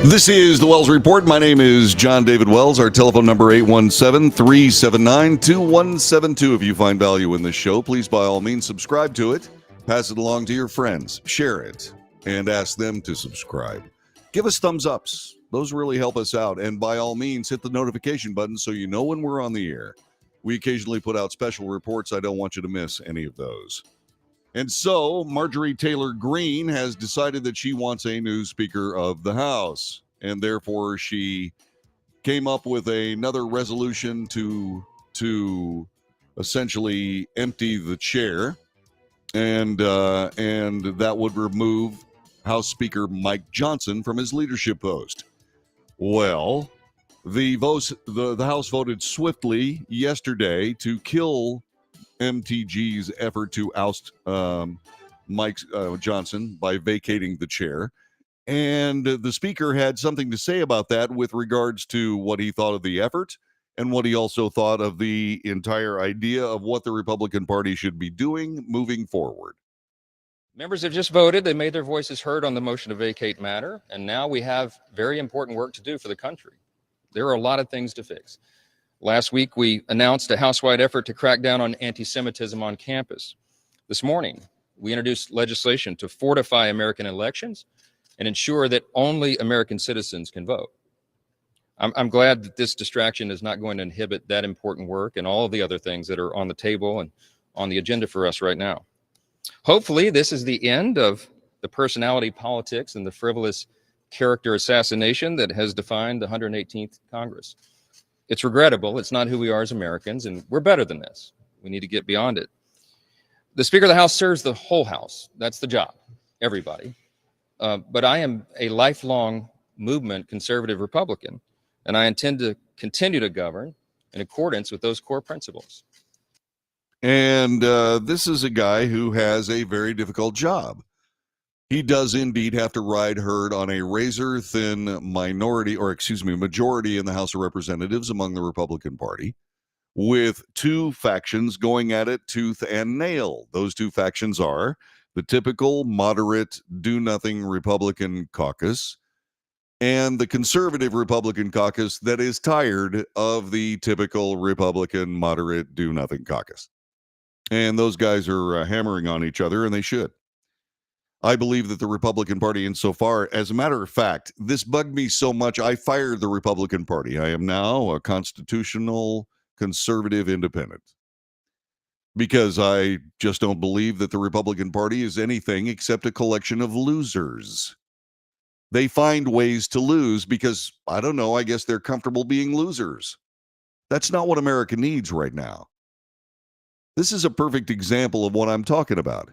This is the Wells Report. My name is John David Wells. Our telephone number 817-379-2172. If you find value in this show, please by all means subscribe to it. Pass it along to your friends. Share it and ask them to subscribe. Give us thumbs ups. Those really help us out. And by all means, hit the notification button so you know when we're on the air. We occasionally put out special reports. I don't want you to miss any of those. And so Marjorie Taylor Greene has decided that she wants a new Speaker of the House. And therefore, she came up with another resolution to essentially empty the chair. And that would remove House Speaker Mike Johnson from his leadership post. Well, the House voted swiftly yesterday to kill MTG's effort to oust Mike Johnson by vacating the chair. And the speaker had something to say about that with regards to what he thought of the effort and what he also thought of the entire idea of what the Republican Party should be doing moving forward. Members have just voted. They made their voices heard on the motion to vacate matter. And now we have very important work to do for the country. There are a lot of things to fix. Last week, we announced a house-wide effort to crack down on anti-Semitism on campus. This morning, we introduced legislation to fortify American elections and ensure that only American citizens can vote. I'm glad that this distraction is not going to inhibit that important work and all of the other things that are on the table and on the agenda for us right now. Hopefully, this is the end of the personality politics and the frivolous character assassination that has defined the 118th Congress. It's regrettable. It's not who we are as Americans, and we're better than this. We need to get beyond it. The Speaker of the House serves the whole House. That's the job, everybody. But I am a lifelong movement conservative Republican, and I intend to continue to govern in accordance with those core principles. And this is a guy who has a very difficult job. He does indeed have to ride herd on a razor-thin majority in the House of Representatives among the Republican Party, with two factions going at it tooth and nail. Those two factions are the typical moderate, do-nothing Republican caucus and the conservative Republican caucus that is tired of the typical Republican, moderate, do-nothing caucus. And those guys are hammering on each other, and they should. I believe that the Republican Party, insofar, as a matter of fact, this bugged me so much, I fired the Republican Party. I am now a constitutional conservative independent because I just don't believe that the Republican Party is anything except a collection of losers. They find ways to lose because, I don't know, I guess they're comfortable being losers. That's not what America needs right now. This is a perfect example of what I'm talking about.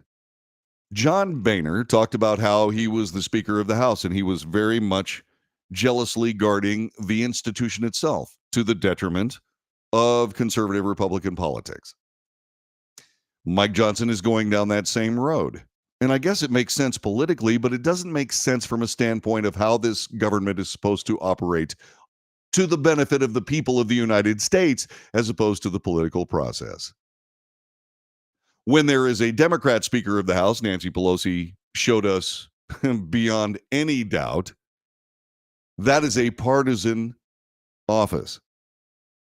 John Boehner talked about how he was the Speaker of the House and he was very much jealously guarding the institution itself to the detriment of conservative Republican politics. Mike Johnson is going down that same road. And I guess it makes sense politically, but it doesn't make sense from a standpoint of how this government is supposed to operate to the benefit of the people of the United States as opposed to the political process. When there is a Democrat Speaker of the House, Nancy Pelosi showed us beyond any doubt, that is a partisan office.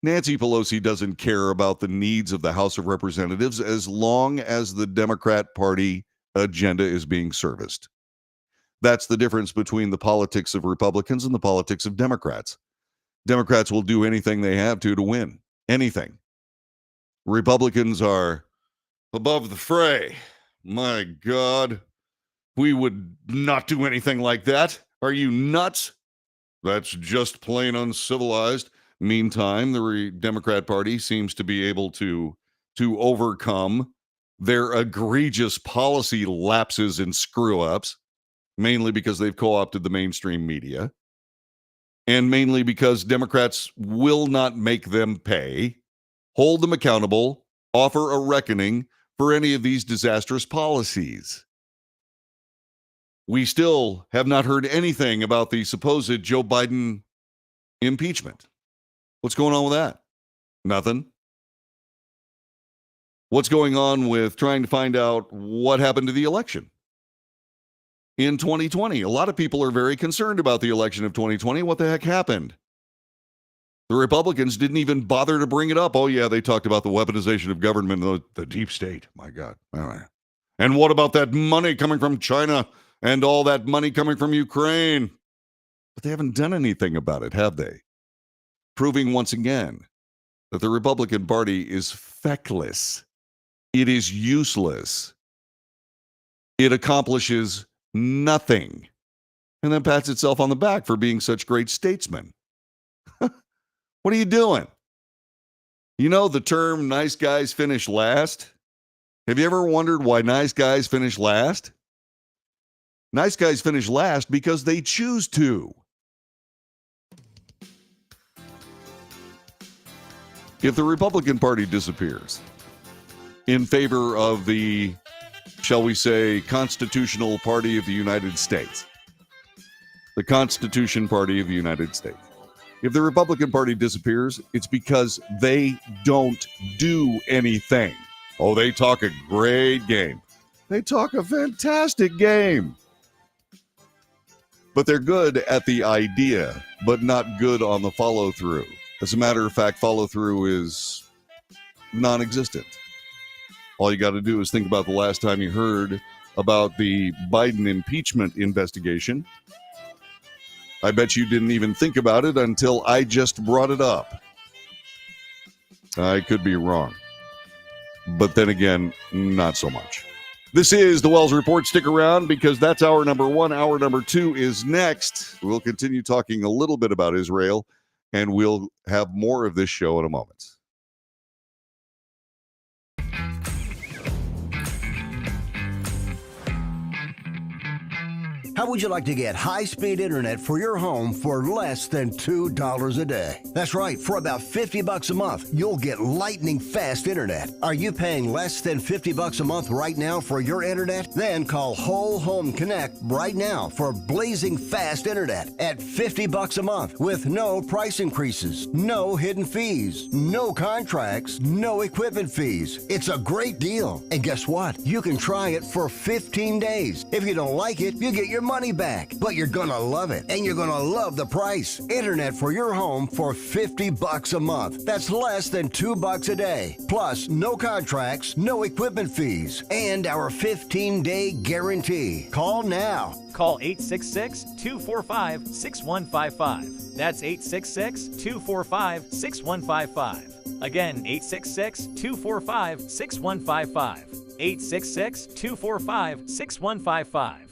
Nancy Pelosi doesn't care about the needs of the House of Representatives as long as the Democrat Party agenda is being serviced. That's the difference between the politics of Republicans and the politics of Democrats. Democrats will do anything they have to win. Anything. Republicans are above the fray. My God. We would not do anything like that. Are you nuts? That's just plain uncivilized. Meantime, the Democrat Party seems to be able to overcome their egregious policy lapses and screw-ups, mainly because they've co-opted the mainstream media, and mainly because Democrats will not make them pay, hold them accountable, offer a reckoning for any of these disastrous policies. We still have not heard anything about the supposed Joe Biden impeachment. What's going on with that? Nothing. What's going on with trying to find out what happened to the election in 2020? A lot of people are very concerned about the election of 2020. What the heck happened? The Republicans didn't even bother to bring it up. Oh, yeah, they talked about the weaponization of government, the deep state. My God. All right. And what about that money coming from China and all that money coming from Ukraine? But they haven't done anything about it, have they? Proving once again that the Republican Party is feckless. It is useless. It accomplishes nothing. And then pats itself on the back for being such great statesmen. What are you doing? You know the term nice guys finish last? Have you ever wondered why nice guys finish last? Nice guys finish last because they choose to. If the Republican Party disappears in favor of the, shall we say, Constitutional Party of the United States, the Constitution Party of the United States, if the Republican Party disappears, it's because they don't do anything. Oh, they talk a great game. They talk a fantastic game. But they're good at the idea, but not good on the follow-through. As a matter of fact, follow-through is non-existent. All you got to do is think about the last time you heard about the Biden impeachment investigation. I bet you didn't even think about it until I just brought it up. I could be wrong. But then again, not so much. This is the Wells Report. Stick around because that's hour number one. Hour number two is next. We'll continue talking a little bit about Israel, and we'll have more of this show in a moment. How would you like to get high-speed internet for your home for less than $2 a day? That's right, for about $50 a month, you'll get lightning fast internet. Are you paying less than $50 a month right now for your internet? Then call Whole Home Connect right now for blazing fast internet at $50 a month with no price increases, no hidden fees, no contracts, no equipment fees. It's a great deal. And guess what? You can try it for 15 days. If you don't like it, you get your money back. But you're gonna love it, and you're gonna love the price. Internet for your home for $50 a month. That's less than $2 a day. Plus, no contracts, no equipment fees, and our 15-day guarantee. Call now. Call 866-245-6155. That's 866-245-6155. Again, 866-245-6155. 866-245-6155.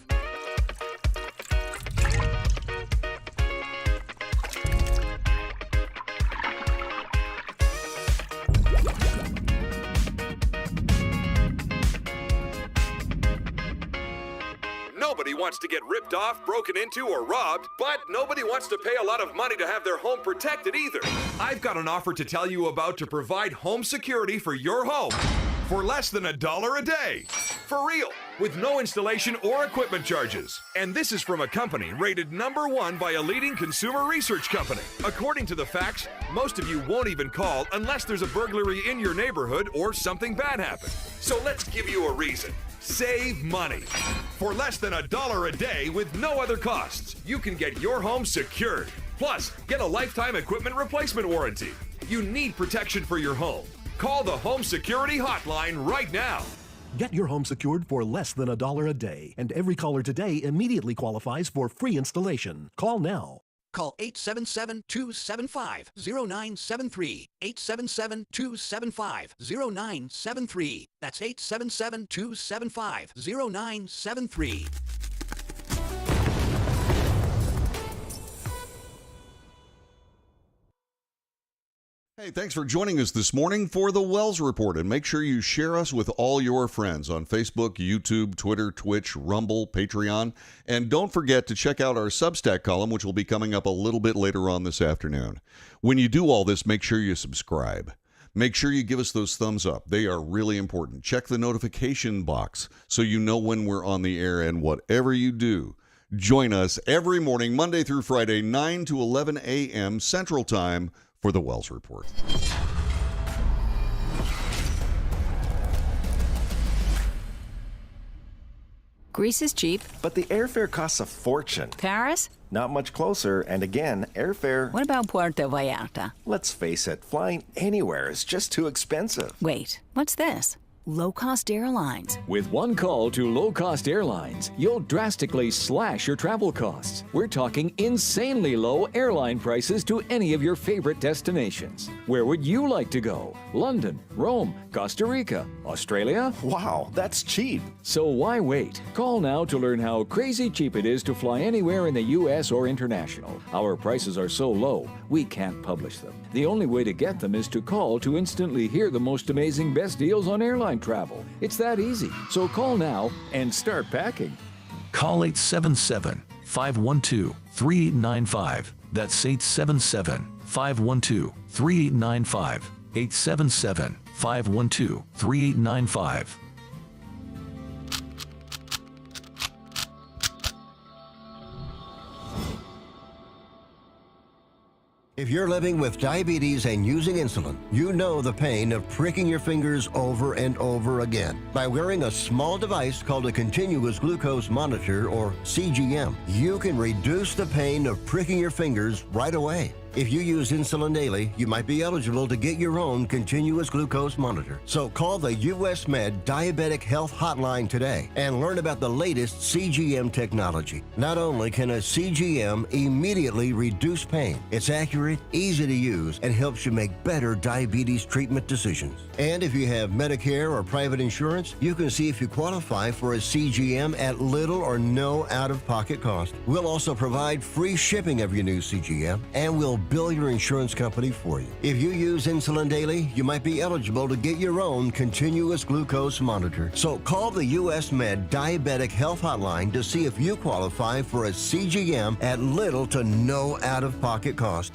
Nobody wants to get ripped off, broken into, or robbed, but nobody wants to pay a lot of money to have their home protected either. I've got an offer to tell you about to provide home security for your home for less than $1 a day. For real, with no installation or equipment charges. And this is from a company rated #1 by a leading consumer research company. According to the facts, most of you won't even call unless there's a burglary in your neighborhood or something bad happened. So let's give you a reason. Save money. For less than $1 a day with no other costs, you can get your home secured. Plus, get a lifetime equipment replacement warranty. You need protection for your home. Call the Home Security Hotline right now. Get your home secured for less than $1 a day, and every caller today immediately qualifies for free installation. Call now. Call 877-275-0973. 877-275-0973. That's 877-275-0973. Hey, thanks for joining us this morning for the Wells Report, and make sure you share us with all your friends on Facebook, YouTube, Twitter, Twitch, Rumble, Patreon, and don't forget to check out our Substack column, which will be coming up a little bit later on this afternoon. When you do all this, make sure you subscribe. Make sure you give us those thumbs up. They are really important. Check the notification box so you know when we're on the air, and whatever you do, join us every morning, Monday through Friday, 9 to 11 a.m. Central Time, for the Wells Report. Greece is cheap. But the airfare costs a fortune. Paris? Not much closer, and again, airfare... What about Puerto Vallarta? Let's face it, flying anywhere is just too expensive. Wait, what's this? Low-cost airlines. With one call to low-cost airlines, you'll drastically slash your travel costs. We're talking insanely low airline prices to any of your favorite destinations. Where would you like to go? London, Rome, Costa Rica, Australia? Wow, that's cheap. So why wait? Call now to learn how crazy cheap it is to fly anywhere in the U.S. or international. Our prices are so low, we can't publish them. The only way to get them is to call to instantly hear the most amazing best deals on airline travel. It's that easy. So call now and start packing. Call 877-512-3895. That's 877-512-3895. 877-512-3895. If you're living with diabetes and using insulin, you know the pain of pricking your fingers over and over again. By wearing a small device called a continuous glucose monitor, or CGM, you can reduce the pain of pricking your fingers right away. If you use insulin daily, you might be eligible to get your own continuous glucose monitor. So call the US Med Diabetic Health Hotline today and learn about the latest CGM technology. Not only can a CGM immediately reduce pain, it's accurate, easy to use, and helps you make better diabetes treatment decisions. And if you have Medicare or private insurance, you can see if you qualify for a CGM at little or no out-of-pocket cost. We'll also provide free shipping of your new CGM, and we'll bill your insurance company for you. If you use insulin daily, you might be eligible to get your own continuous glucose monitor. So call the US Med Diabetic Health Hotline to see if you qualify for a CGM at little to no out-of-pocket cost.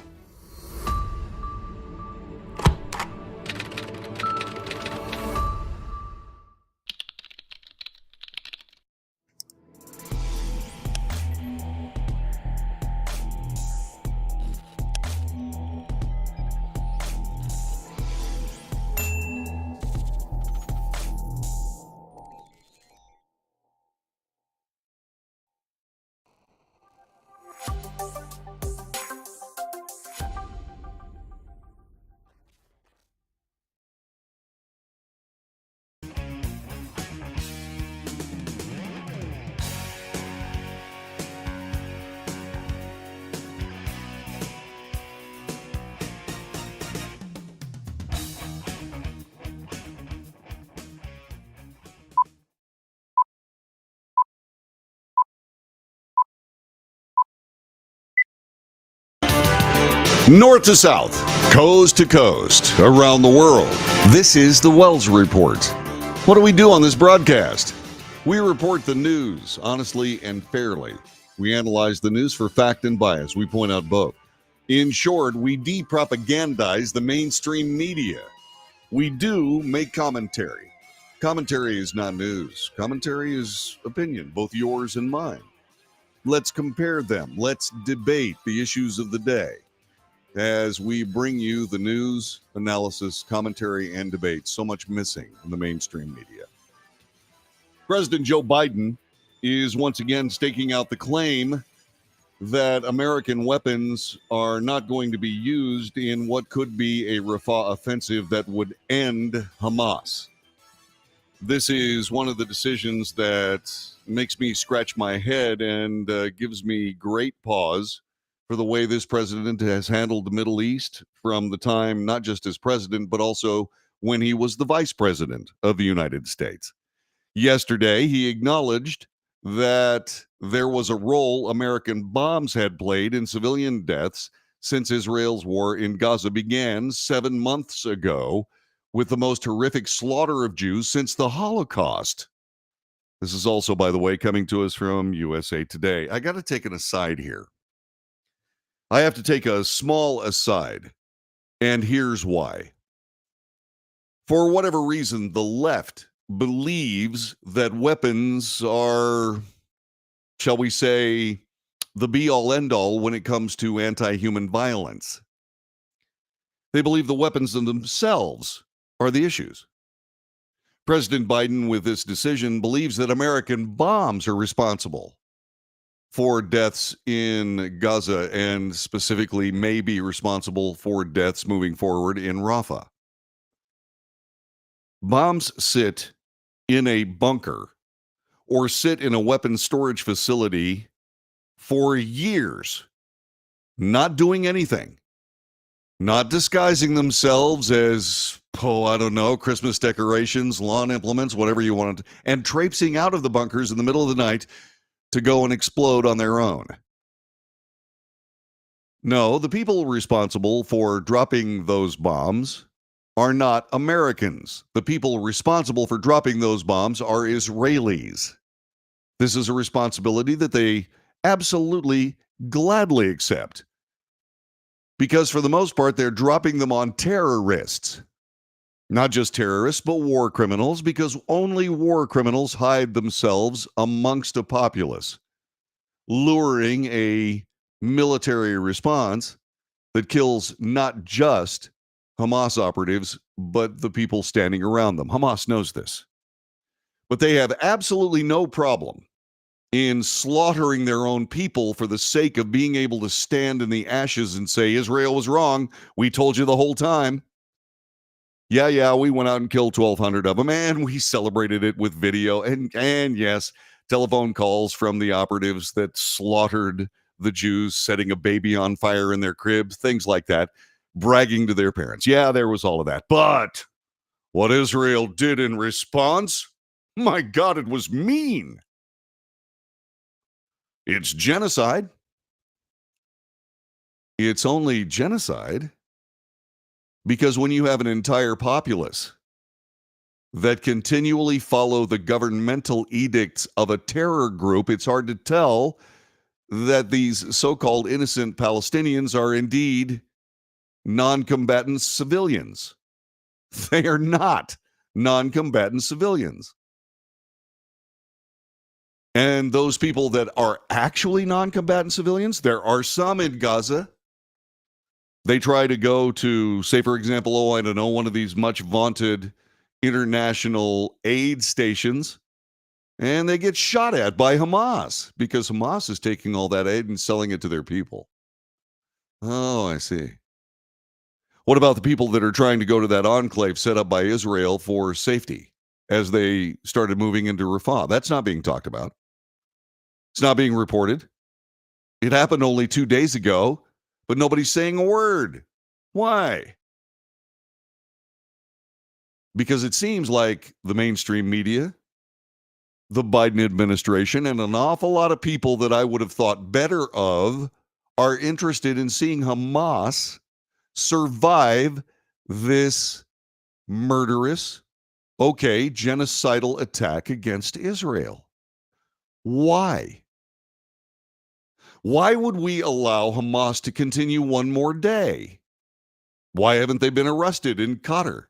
North to south, coast to coast, around the world. This is the Wells Report. What do we do on this broadcast? We report the news honestly and fairly. We analyze the news for fact and bias. We point out both. In short, we de-propagandize the mainstream media. We do make commentary. Commentary is not news. Commentary is opinion, both yours and mine. Let's compare them. Let's debate the issues of the day as we bring you the news, analysis, commentary, and debate. So much missing in the mainstream media. President Joe Biden is once again staking out the claim that American weapons are not going to be used in what could be a Rafah offensive that would end Hamas. This is one of the decisions that makes me scratch my head and gives me great pause for the way this president has handled the Middle East from the time, not just as president, but also when he was the vice president of the United States. Yesterday, he acknowledged that there was a role American bombs had played in civilian deaths since Israel's war in Gaza began 7 months ago, with the most horrific slaughter of Jews since the Holocaust. This is also, by the way, coming to us from USA Today. I got to take an aside here. I have to take a small aside, and here's why. For whatever reason, the left believes that weapons are, shall we say, the be-all, end-all when it comes to anti-human violence. They believe the weapons in themselves are the issues. President Biden, with this decision, believes that American bombs are responsible for deaths in Gaza and specifically may be responsible for deaths moving forward in Rafah. Bombs sit in a bunker or sit in a weapons storage facility for years, not doing anything, not disguising themselves as, I don't know, Christmas decorations, lawn implements, whatever you want, and traipsing out of the bunkers in the middle of the night to go and explode on their own. No, the people responsible for dropping those bombs are not Americans. The people responsible for dropping those bombs are Israelis. This is a responsibility that they absolutely gladly accept, because for the most part, they're dropping them on terrorists. Not just terrorists, but war criminals, because only war criminals hide themselves amongst a populace, luring a military response that kills not just Hamas operatives, but the people standing around them. Hamas knows this. But they have absolutely no problem in slaughtering their own people for the sake of being able to stand in the ashes and say, Israel was wrong. We told you the whole time. Yeah, we went out and killed 1,200 of them, and we celebrated it with video. And yes, telephone calls from the operatives that slaughtered the Jews, setting a baby on fire in their cribs, things like that, bragging to their parents. Yeah, there was all of that. But what Israel did in response, my God, it was mean. It's genocide. it's only genocide because when you have an entire populace that continually follow the governmental edicts of a terror group, it's hard to tell that these so-called innocent Palestinians are indeed non-combatant civilians. They are not non-combatant civilians. And those people that are actually non-combatant civilians, there are some in Gaza. They try to go to, say, for example, I don't know, one of these much vaunted international aid stations, and they get shot at by Hamas because Hamas is taking all that aid and selling it to their people. Oh, I see. What about the people that are trying to go to that enclave set up by Israel for safety as they started moving into Rafah? That's not being talked about. It's not being reported. It happened only 2 days ago, but nobody's saying a word. Why? Because it seems like the mainstream media, the Biden administration, and an awful lot of people that I would have thought better of are interested in seeing Hamas survive this murderous, genocidal attack against Israel. Why? Why would we allow Hamas to continue one more day? Why haven't they been arrested in Qatar?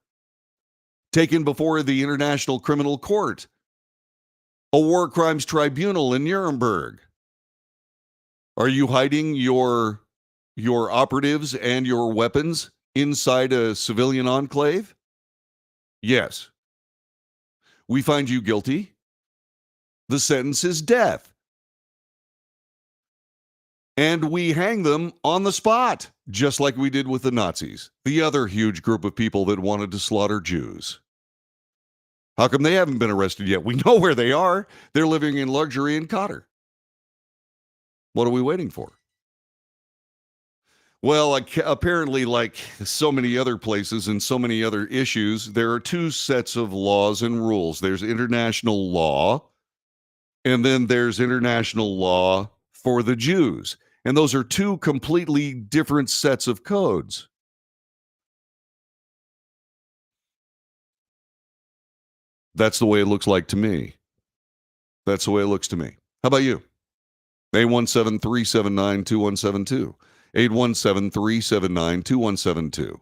Taken before the International Criminal Court, a war crimes tribunal in Nuremberg? Are you hiding your operatives and your weapons inside a civilian enclave? Yes. We find you guilty. The sentence is death. And we hang them on the spot, just like we did with the Nazis, the other huge group of people that wanted to slaughter Jews. How come they haven't been arrested yet? We know where they are. They're living in luxury in Qatar. What are we waiting for? Well, apparently, like so many other places and so many other issues, there are two sets of laws and rules. There's international law, and then there's international law for the Jews. And those are two completely different sets of codes. That's the way it looks like to me. That's the way it looks to me. How about you? 817-379-2172. 817-379-2172.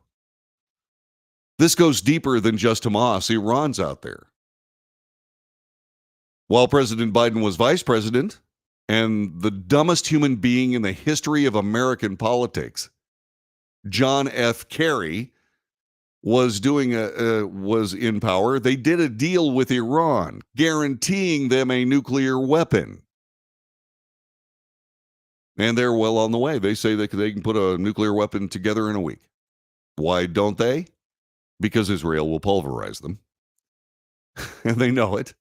This goes deeper than just Hamas. Iran's out there. While President Biden was vice president and the dumbest human being in the history of American politics, John F. Kerry, was in power, they did a deal with Iran, guaranteeing them a nuclear weapon. And they're well on the way. They say that they can put a nuclear weapon together in a week. Why don't they? Because Israel will pulverize them. And they know it.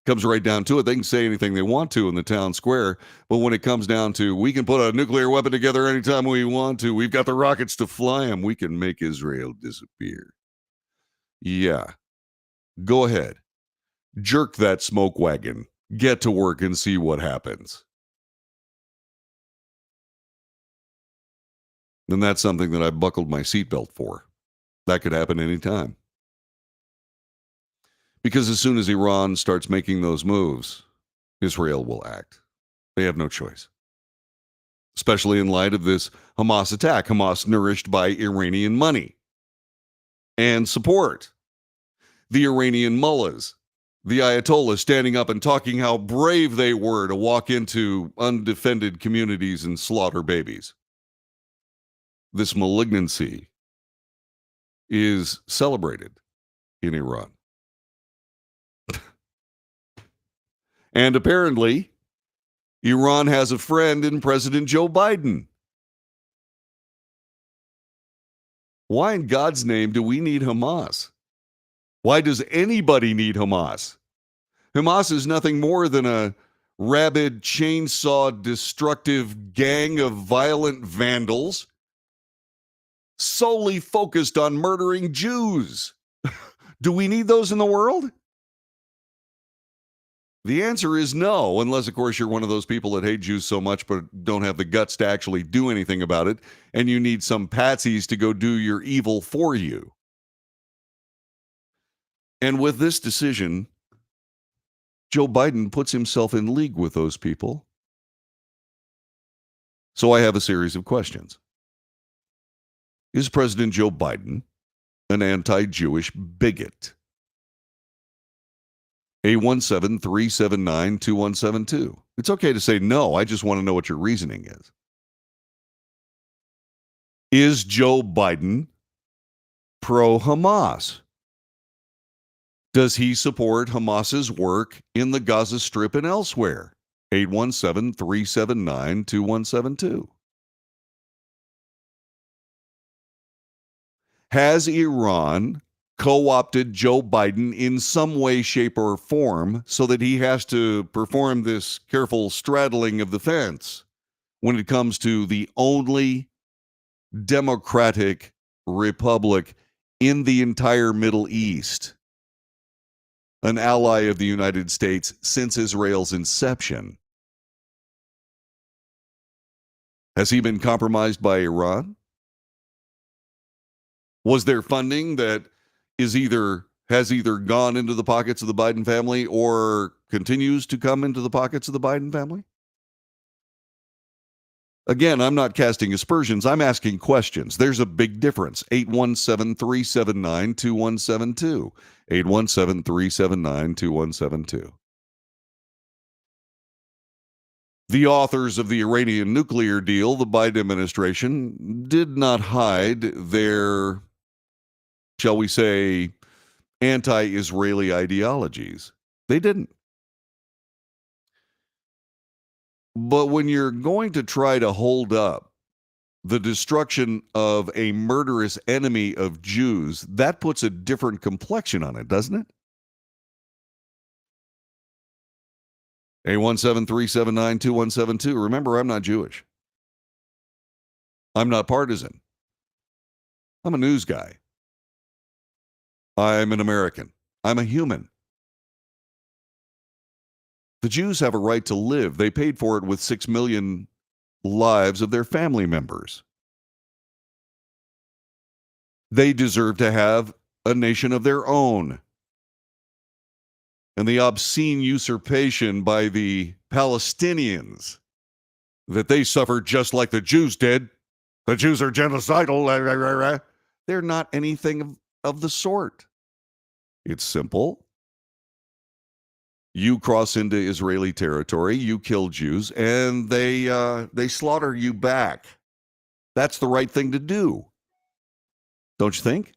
Comes right down to it. They can say anything they want to in the town square, but when it comes down to, we can put a nuclear weapon together anytime we want to, we've got the rockets to fly them, we can make Israel disappear. Yeah. Go ahead. Jerk that smoke wagon. Get to work and see what happens. And that's something that I buckled my seatbelt for. That could happen anytime. Because as soon as Iran starts making those moves, Israel will act. They have no choice. Especially in light of this Hamas attack. Hamas nourished by Iranian money and support. The Iranian mullahs, the Ayatollahs standing up and talking how brave they were to walk into undefended communities and slaughter babies. This malignancy is celebrated in Iran. And apparently, Iran has a friend in President Joe Biden. Why in God's name do we need Hamas? Why does anybody need Hamas? Hamas is nothing more than a rabid, chainsaw, destructive gang of violent vandals solely focused on murdering Jews. Do we need those in the world? The answer is no, unless, of course, you're one of those people that hate Jews so much but don't have the guts to actually do anything about it, and you need some patsies to go do your evil for you. And with this decision, Joe Biden puts himself in league with those people. So I have a series of questions. Is President Joe Biden an anti-Jewish bigot? 817-379-2172. It's okay to say no. I just want to know what your reasoning is. Is Joe Biden pro-Hamas? Does he support Hamas's work in the Gaza Strip and elsewhere? 817-379-2172. Has Iran co-opted Joe Biden in some way, shape, or form so that he has to perform this careful straddling of the fence when it comes to the only democratic republic in the entire Middle East, an ally of the United States since Israel's inception? Has he been compromised by Iran? Was there funding that has either gone into the pockets of the Biden family or continues to come into the pockets of the Biden family? Again, I'm not casting aspersions. I'm asking questions. There's a big difference. 817-379-2172. 817-379-2172. The authors of the Iranian nuclear deal, the Biden administration, did not hide their, shall we say, anti-Israeli ideologies. They didn't. But when you're going to try to hold up the destruction of a murderous enemy of Jews, that puts a different complexion on it, doesn't it? 817-379-2172. Remember, I'm not Jewish. I'm not partisan. I'm a news guy. I'm an American. I'm a human. The Jews have a right to live. They paid for it with 6 million lives of their family members. They deserve to have a nation of their own. And the obscene usurpation by the Palestinians that they suffered just like the Jews did. The Jews are genocidal. They're not anything of the sort. It's simple. You cross into Israeli territory, you kill Jews, and they slaughter you back. That's the right thing to do. Don't you think?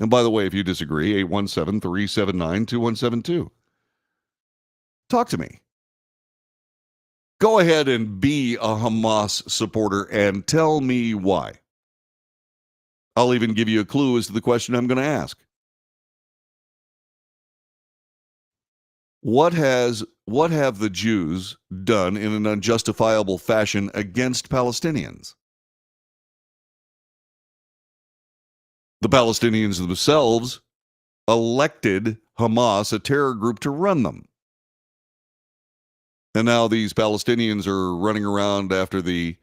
And by the way, if you disagree, 817-379-2172. Talk to me. Go ahead and be a Hamas supporter and tell me why. I'll even give you a clue as to the question I'm going to ask. What have the Jews done in an unjustifiable fashion against Palestinians? The Palestinians themselves elected Hamas, a terror group, to run them. And now these Palestinians are running around after the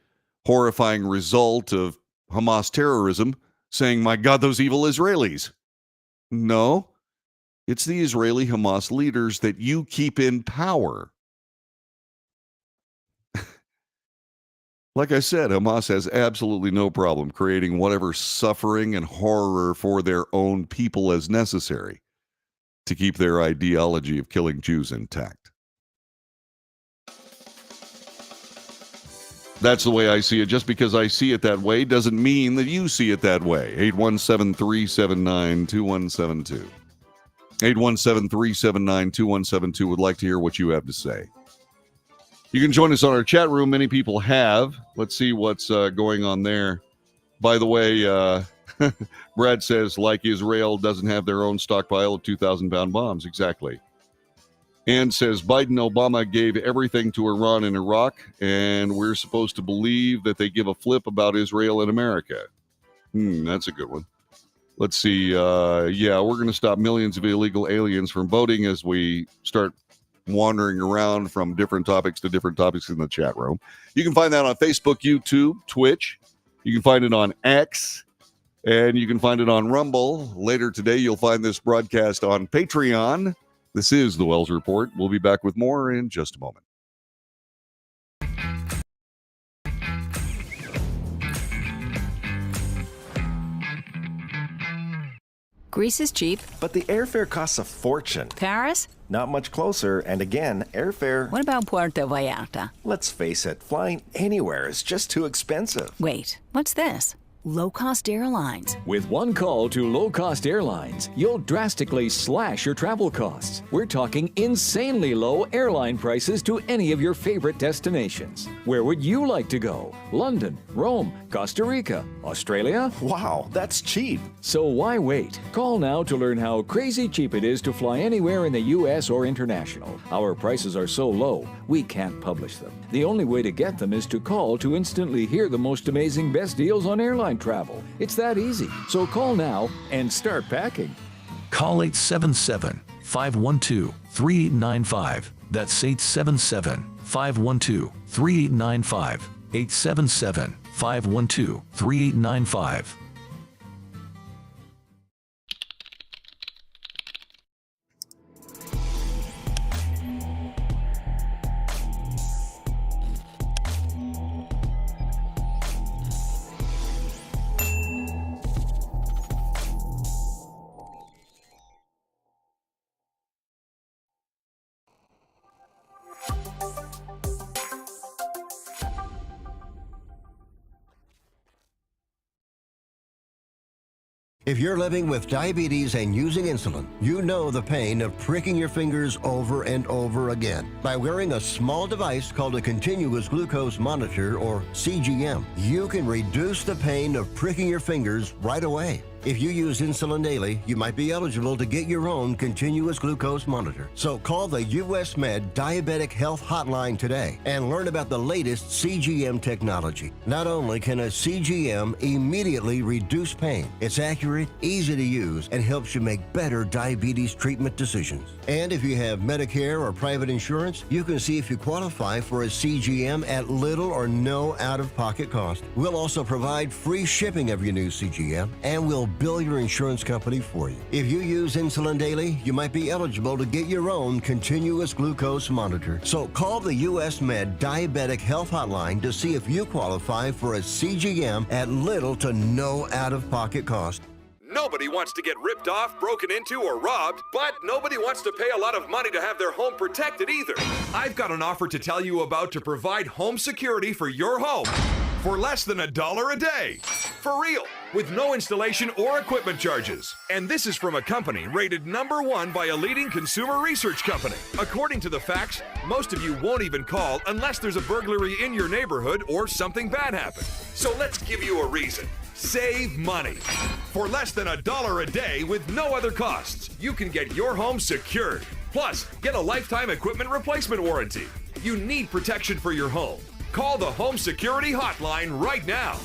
horrifying result of Hamas terrorism, saying, my God, those evil Israelis. No, it's the Israeli Hamas leaders that you keep in power. Like I said, Hamas has absolutely no problem creating whatever suffering and horror for their own people as necessary to keep their ideology of killing Jews intact. That's the way I see it. Just because I see it that way doesn't mean that you see it that way. 817-379-2172. 817-379-2172 would like to hear what you have to say. You can join us on our chat room. Many people have. Let's see what's going on there. By the way, Brad says, like Israel doesn't have their own stockpile of 2,000-pound bombs. Exactly. And says, Biden Obama gave everything to Iran and Iraq, and we're supposed to believe that they give a flip about Israel and America. That's a good one. Let's see. Yeah, we're going to stop millions of illegal aliens from voting as we start wandering around from different topics to different topics in the chat room. You can find that on Facebook, YouTube, Twitch. You can find it on X, and you can find it on Rumble. Later today, you'll find this broadcast on Patreon. This is The Wells Report. We'll be back with more in just a moment. Greece is cheap. But the airfare costs a fortune. Paris? Not much closer, and again, airfare... What about Puerto Vallarta? Let's face it, flying anywhere is just too expensive. Wait, what's this? Low-cost airlines. With one call to low-cost airlines, you'll drastically slash your travel costs. We're talking insanely low airline prices to any of your favorite destinations. Where would you like to go? London, Rome, Costa Rica, Australia? Wow, that's cheap. So why wait? Call now to learn how crazy cheap it is to fly anywhere in the U.S. or international. Our prices are so low, we can't publish them. The only way to get them is to call to instantly hear the most amazing best deals on airline travel. It's that easy. So call now and start packing. Call 877-512-3895. That's 877-512-3895. 877-512-3895. If you're living with diabetes and using insulin, you know the pain of pricking your fingers over and over again. By wearing a small device called a continuous glucose monitor, or CGM, you can reduce the pain of pricking your fingers right away. If you use insulin daily, you might be eligible to get your own continuous glucose monitor. So call the US Med Diabetic Health Hotline today and learn about the latest CGM technology. Not only can a CGM immediately reduce pain, it's accurate, easy to use, and helps you make better diabetes treatment decisions. And if you have Medicare or private insurance, you can see if you qualify for a CGM at little or no out-of-pocket cost. We'll also provide free shipping of your new CGM, and we'll bill your insurance company for you. If you use insulin daily, you might be eligible to get your own continuous glucose monitor. So call the US Med Diabetic Health Hotline to see if you qualify for a CGM at little to no out-of-pocket cost. Nobody wants to get ripped off, broken into, or robbed, but nobody wants to pay a lot of money to have their home protected either. I've got an offer to tell you about to provide home security for your home for less than $1 a day. For real, with no installation or equipment charges. And this is from a company rated #1 by a leading consumer research company. According to the facts, most of you won't even call unless there's a burglary in your neighborhood or something bad happened. So let's give you a reason. Save money. For less than $1 a day with no other costs, you can get your home secured. Plus, get a lifetime equipment replacement warranty. You need protection for your home. Call the Home Security Hotline right now.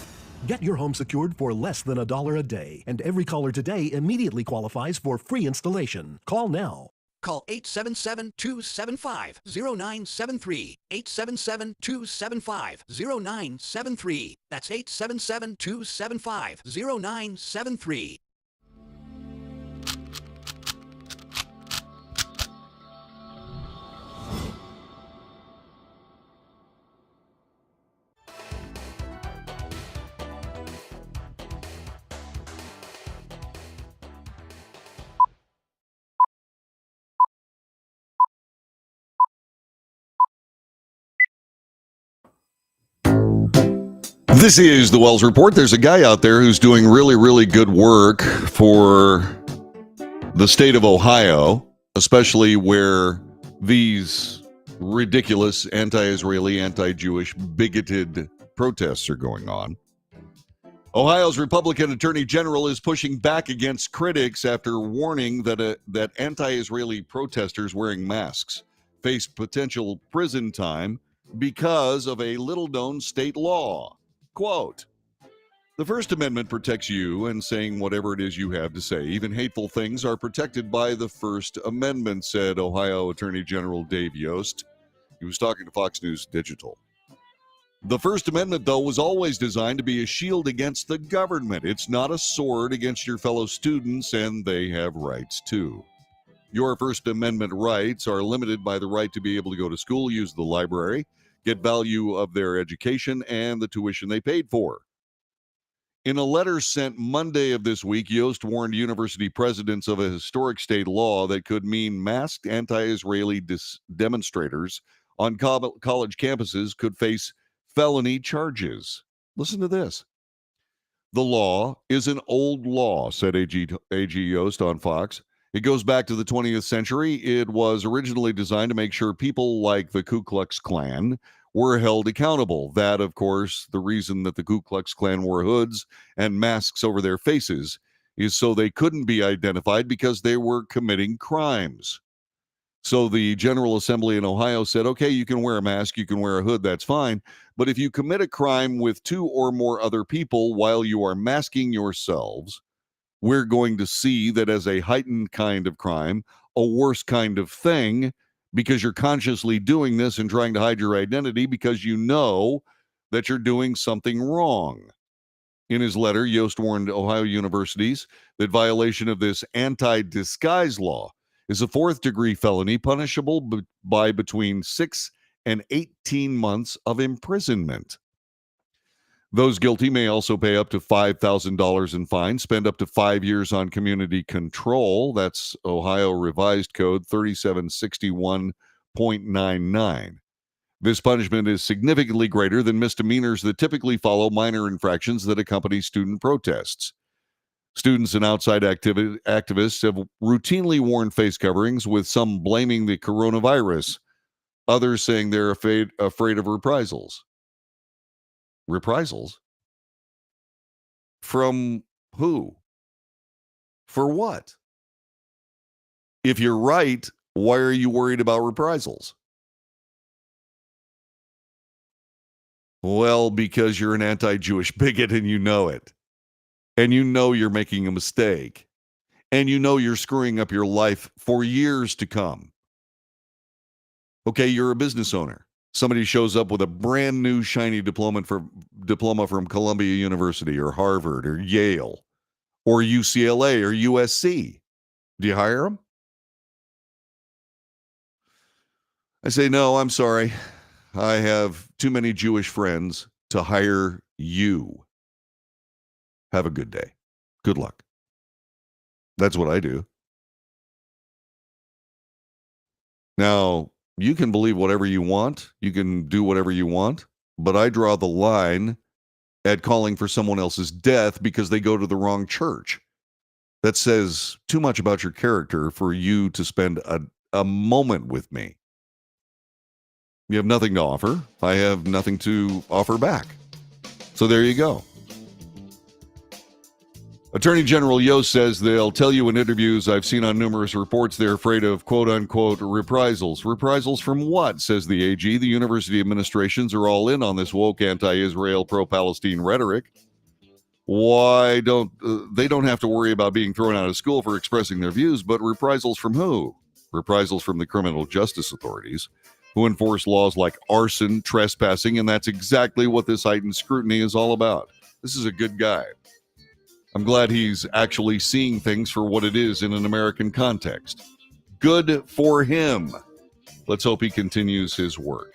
Get your home secured for less than $1 a day, and every caller today immediately qualifies for free installation. Call now. Call 877-275-0973. 877-275-0973. That's 877-275-0973. This is the Wells Report. There's a guy out there who's doing really, really good work for the state of Ohio, especially where these ridiculous anti-Israeli, anti-Jewish, bigoted protests are going on. Ohio's Republican Attorney General is pushing back against critics after warning that anti-Israeli protesters wearing masks face potential prison time because of a little-known state law. Quote, The First Amendment protects you and saying whatever it is you have to say. Even hateful things are protected by the First Amendment, said Ohio Attorney General Dave Yost. He was talking to Fox News Digital. The First Amendment, though, was always designed to be a shield against the government. It's not a sword against your fellow students, and they have rights, too. Your First Amendment rights are limited by the right to be able to go to school, use the library, get value of their education, and the tuition they paid for. In a letter sent Monday of this week, Yost warned university presidents of a historic state law that could mean masked anti-Israeli demonstrators on college campuses could face felony charges. Listen to this. The law is an old law, said AG Yost on Fox. It goes back to the 20th century. It was originally designed to make sure people like the Ku Klux Klan were held accountable. That, of course, the reason that the Ku Klux Klan wore hoods and masks over their faces is so they couldn't be identified because they were committing crimes. So the General Assembly in Ohio said, okay, you can wear a mask, you can wear a hood, that's fine. But if you commit a crime with 2 or more other people while you are masking yourselves, we're going to see that as a heightened kind of crime, a worse kind of thing, because you're consciously doing this and trying to hide your identity because you know that you're doing something wrong. In his letter, Yost warned Ohio universities that violation of this anti-disguise law is a 4th-degree felony punishable by between 6 and 18 months of imprisonment. Those guilty may also pay up to $5,000 in fines, spend up to 5 years on community control. That's Ohio Revised Code 3761.99. This punishment is significantly greater than misdemeanors that typically follow minor infractions that accompany student protests. Students and outside activists have routinely worn face coverings, with some blaming the coronavirus, others saying they're afraid of reprisals. Reprisals? From who? For what? If you're right, why are you worried about reprisals? Well, because you're an anti-Jewish bigot and you know it. And you know you're making a mistake. And you know you're screwing up your life for years to come. Okay, you're a business owner. Somebody shows up with a brand new shiny diploma from Columbia University or Harvard or Yale or UCLA or USC. Do you hire them? I say, no, I'm sorry. I have too many Jewish friends to hire you. Have a good day. Good luck. That's what I do. Now, you can believe whatever you want. You can do whatever you want. But I draw the line at calling for someone else's death because they go to the wrong church. That says too much about your character for you to spend a moment with me. You have nothing to offer. I have nothing to offer back. So there you go. Attorney General Yost says they'll tell you in interviews I've seen on numerous reports they're afraid of quote-unquote reprisals. Reprisals from what, says the AG. The university administrations are all in on this woke anti-Israel, pro-Palestine rhetoric. Why don't they don't have to worry about being thrown out of school for expressing their views, but reprisals from who? Reprisals from the criminal justice authorities, who enforce laws like arson, trespassing, and that's exactly what this heightened scrutiny is all about. This is a good guy. I'm glad he's actually seeing things for what it is in an American context. Good for him. Let's hope he continues his work.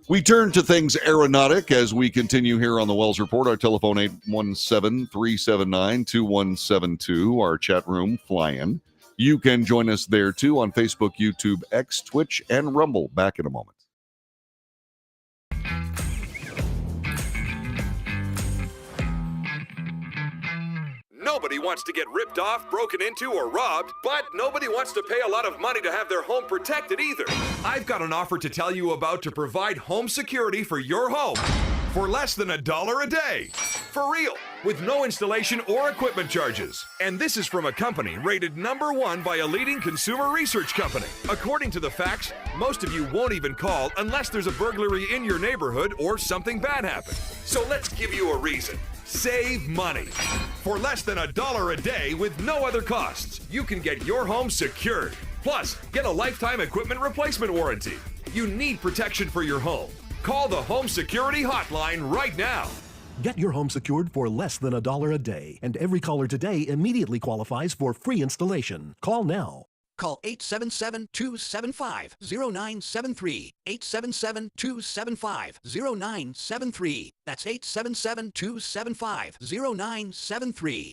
We turn to things aeronautic as we continue here on the Wells Report. Our telephone 817-379-2172. Our chat room, Fly-In. You can join us there too on Facebook, YouTube, X, Twitch, and Rumble. Back in a moment. Nobody wants to get ripped off, broken into, or robbed, but nobody wants to pay a lot of money to have their home protected either. I've got an offer to tell you about to provide home security for your home for less than $1 a day. For real, with no installation or equipment charges. And this is from a company rated #1 by a leading consumer research company. According to the facts, most of you won't even call unless there's a burglary in your neighborhood or something bad happened. So let's give you a reason. Save money. For less than $1 a day with no other costs, you can get your home secured. Plus, get a lifetime equipment replacement warranty. You need protection for your home. Call the Home Security Hotline right now. Get your home secured for less than $1 a day, and every caller today immediately qualifies for free installation. Call now. Call 877-275-0973. 877-275-0973. That's 877-275-0973.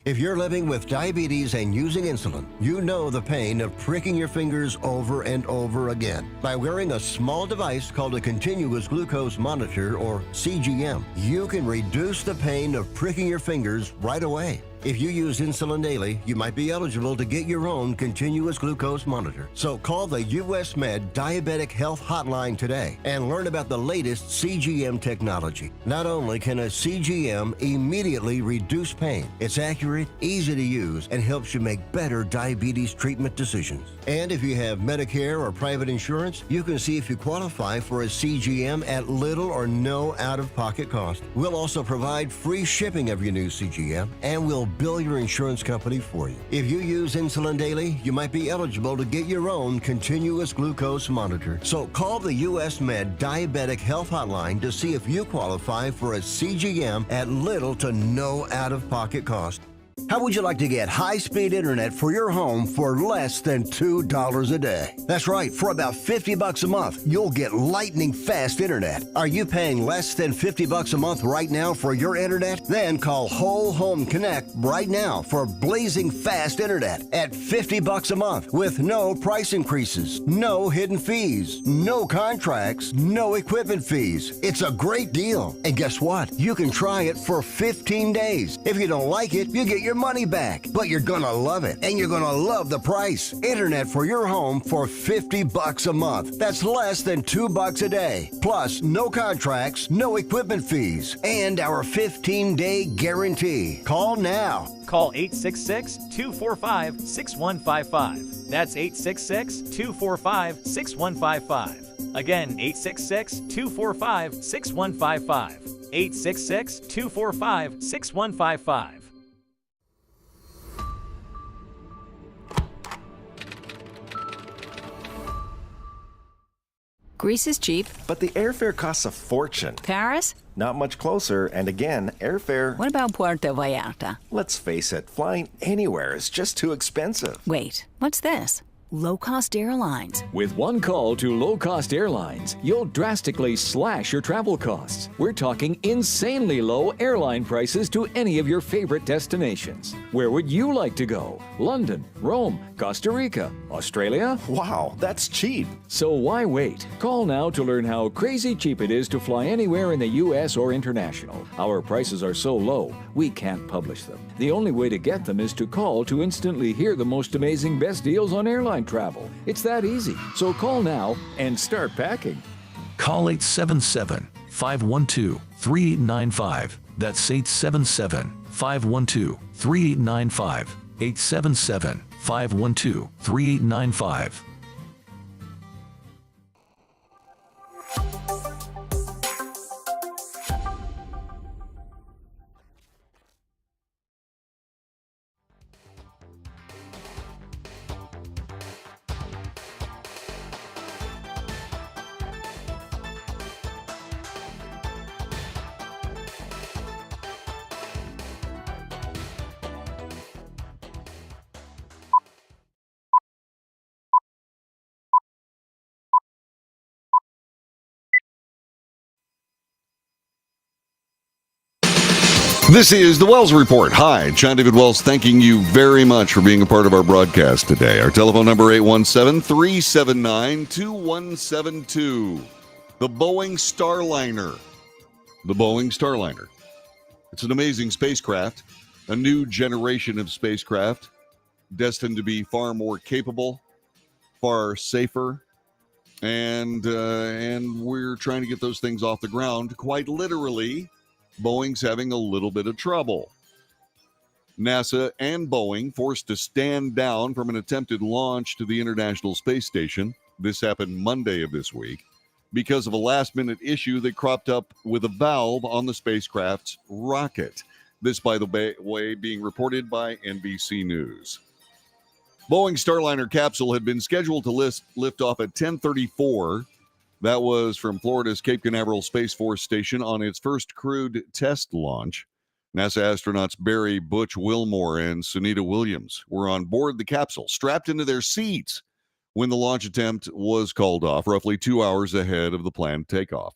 If you're living with diabetes and using insulin, you know the pain of pricking your fingers over and over again. By wearing a small device called a continuous glucose monitor, or CGM, you can reduce the pain of pricking your fingers right away. If you use insulin daily, you might be eligible to get your own continuous glucose monitor. So call the US Med Diabetic Health Hotline today and learn about the latest CGM technology. Not only can a CGM immediately reduce pain, it's accurate, easy to use, and helps you make better diabetes treatment decisions. And if you have Medicare or private insurance, you can see if you qualify for a CGM at little or no out-of-pocket cost. We'll also provide free shipping of your new CGM, and we'll bill your insurance company for you. If you use insulin daily, you might be eligible to get your own continuous glucose monitor. So call the US Med Diabetic Health Hotline to see if you qualify for a CGM at little to no out-of-pocket cost. How would you like to get high-speed internet for your home for less than $2 a day? That's right, for about $50 a month, you'll get lightning fast internet. Are you paying less than $50 a month right now for your internet? Then call Whole Home Connect right now for blazing fast internet at $50 a month with no price increases, no hidden fees, no contracts, no equipment fees. It's a great deal. And guess what? You can try it for 15 days. If you don't like it, you get your money back, but you're gonna love it, and you're gonna love the price. Internet for your home for $50 a month. That's less than $2 a day. Plus, no contracts, no equipment fees, and our 15-day guarantee. Call now. Call 866-245-6155. That's 866-245-6155. Again, 866-245-6155. 866-245-6155. Greece is cheap. But the airfare costs a fortune. Paris? Not much closer, and again, airfare... What about Puerto Vallarta? Let's face it, flying anywhere is just too expensive. Wait, what's this? Low-cost airlines. With one call to low-cost airlines, you'll drastically slash your travel costs. We're talking insanely low airline prices to any of your favorite destinations. Where would you like to go? London, Rome, Costa Rica, Australia? Wow, that's cheap. So why wait? Call now to learn how crazy cheap it is to fly anywhere in the U.S. or international. Our prices are so low, we can't publish them. The only way to get them is to call to instantly hear the most amazing best deals on airline travel. It's that easy. So call now and start packing. Call 877-512-3895. That's 877-512-3895. 877-512-3895. This is the Wells Report. Hi, John David Wells, thanking you very much for being a part of our broadcast today. Our telephone number 817-379-2172. The Boeing Starliner. The Boeing Starliner. It's an amazing spacecraft, a new generation of spacecraft destined to be far more capable, far safer, and we're trying to get those things off the ground. Quite literally, Boeing's having a little bit of trouble. NASA and Boeing forced to stand down from an attempted launch to the International Space Station. This happened Monday of this week because of a last-minute issue that cropped up with a valve on the spacecraft's rocket. This, by the way, being reported by NBC News. Boeing Starliner capsule had been scheduled to lift off at 10:34. That was from Florida's Cape Canaveral Space Force Station on its first crewed test launch. NASA astronauts Barry Butch Wilmore and Sunita Williams were on board the capsule, strapped into their seats when the launch attempt was called off, roughly 2 hours ahead of the planned takeoff.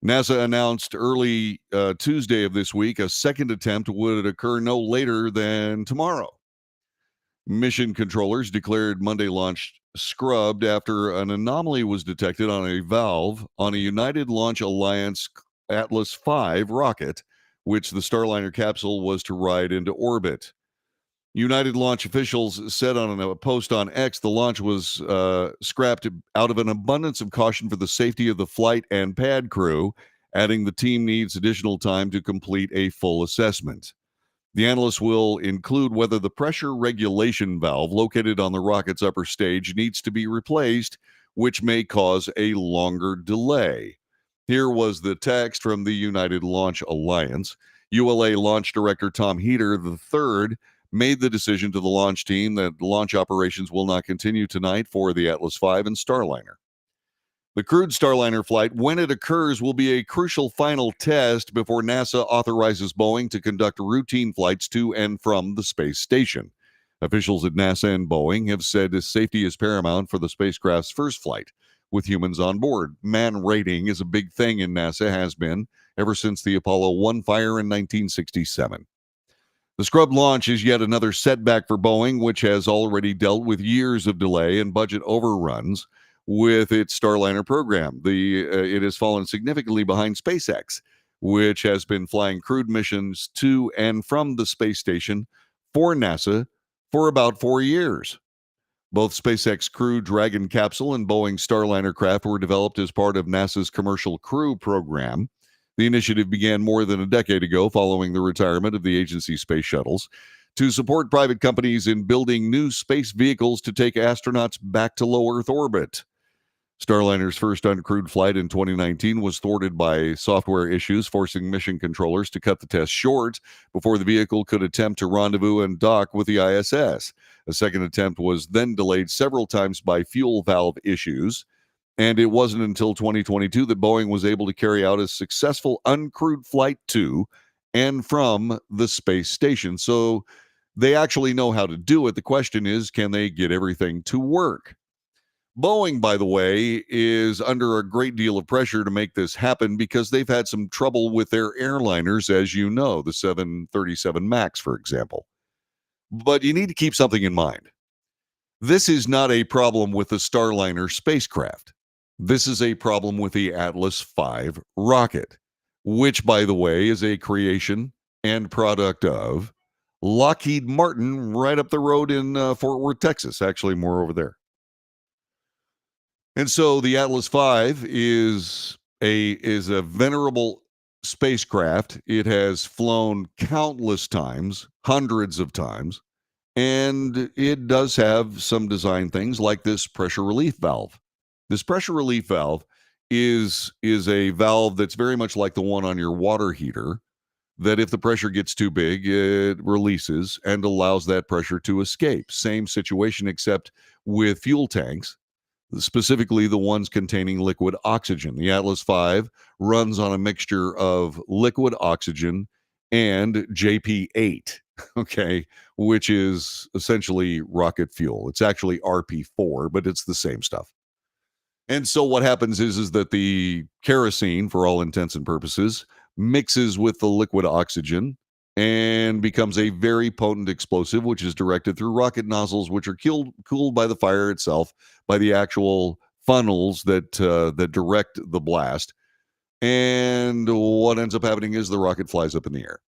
NASA announced early Tuesday of this week a second attempt would occur no later than tomorrow. Mission controllers declared Monday launch scrubbed after an anomaly was detected on a valve on a United Launch Alliance Atlas V rocket, which the Starliner capsule was to ride into orbit. United Launch officials said on a post on X the launch was scrapped out of an abundance of caution for the safety of the flight and pad crew, adding the team needs additional time to complete a full assessment. The analysts will include whether the pressure regulation valve located on the rocket's upper stage needs to be replaced, which may cause a longer delay. Here was the text from the United Launch Alliance. ULA Launch Director Tom Heater III made the decision to the launch team that launch operations will not continue tonight for the Atlas V and Starliner. The crewed Starliner flight, when it occurs, will be a crucial final test before NASA authorizes Boeing to conduct routine flights to and from the space station. Officials at NASA and Boeing have said safety is paramount for the spacecraft's first flight, with humans on board. Man rating is a big thing in NASA, has been ever since the Apollo 1 fire in 1967. The scrub launch is yet another setback for Boeing, which has already dealt with years of delay and budget overruns with its Starliner program. It has fallen significantly behind SpaceX, which has been flying crewed missions to and from the space station for NASA for about 4 years. Both SpaceX Crew Dragon capsule and Boeing Starliner craft were developed as part of NASA's Commercial Crew program. The initiative began more than a decade ago following the retirement of the agency space shuttles to support private companies in building new space vehicles to take astronauts back to low Earth orbit. Starliner's first uncrewed flight in 2019 was thwarted by software issues, forcing mission controllers to cut the test short before the vehicle could attempt to rendezvous and dock with the ISS. A second attempt was then delayed several times by fuel valve issues, and it wasn't until 2022 that Boeing was able to carry out a successful uncrewed flight to and from the space station. So they actually know how to do it. The question is, can they get everything to work? Boeing, by the way, is under a great deal of pressure to make this happen because they've had some trouble with their airliners, as you know, the 737 MAX, for example. But you need to keep something in mind. This is not a problem with the Starliner spacecraft. This is a problem with the Atlas V rocket, which, by the way, is a creation and product of Lockheed Martin right up the road in Fort Worth, Texas, actually more over there. And so the Atlas V is a venerable spacecraft. It has flown countless times, hundreds of times, and it does have some design things like this pressure relief valve. This pressure relief valve is a valve that's very much like the one on your water heater, that if the pressure gets too big, it releases and allows that pressure to escape. Same situation, except with fuel tanks, specifically the ones containing liquid oxygen. The Atlas V runs on a mixture of liquid oxygen and JP8, okay, which is essentially rocket fuel. It's actually RP4, but it's the same stuff. And so what happens is that the kerosene, for all intents and purposes, mixes with the liquid oxygen and becomes a very potent explosive, which is directed through rocket nozzles, which are cooled by the fire itself, by the actual funnels that direct the blast. And what ends up happening is the rocket flies up in the air.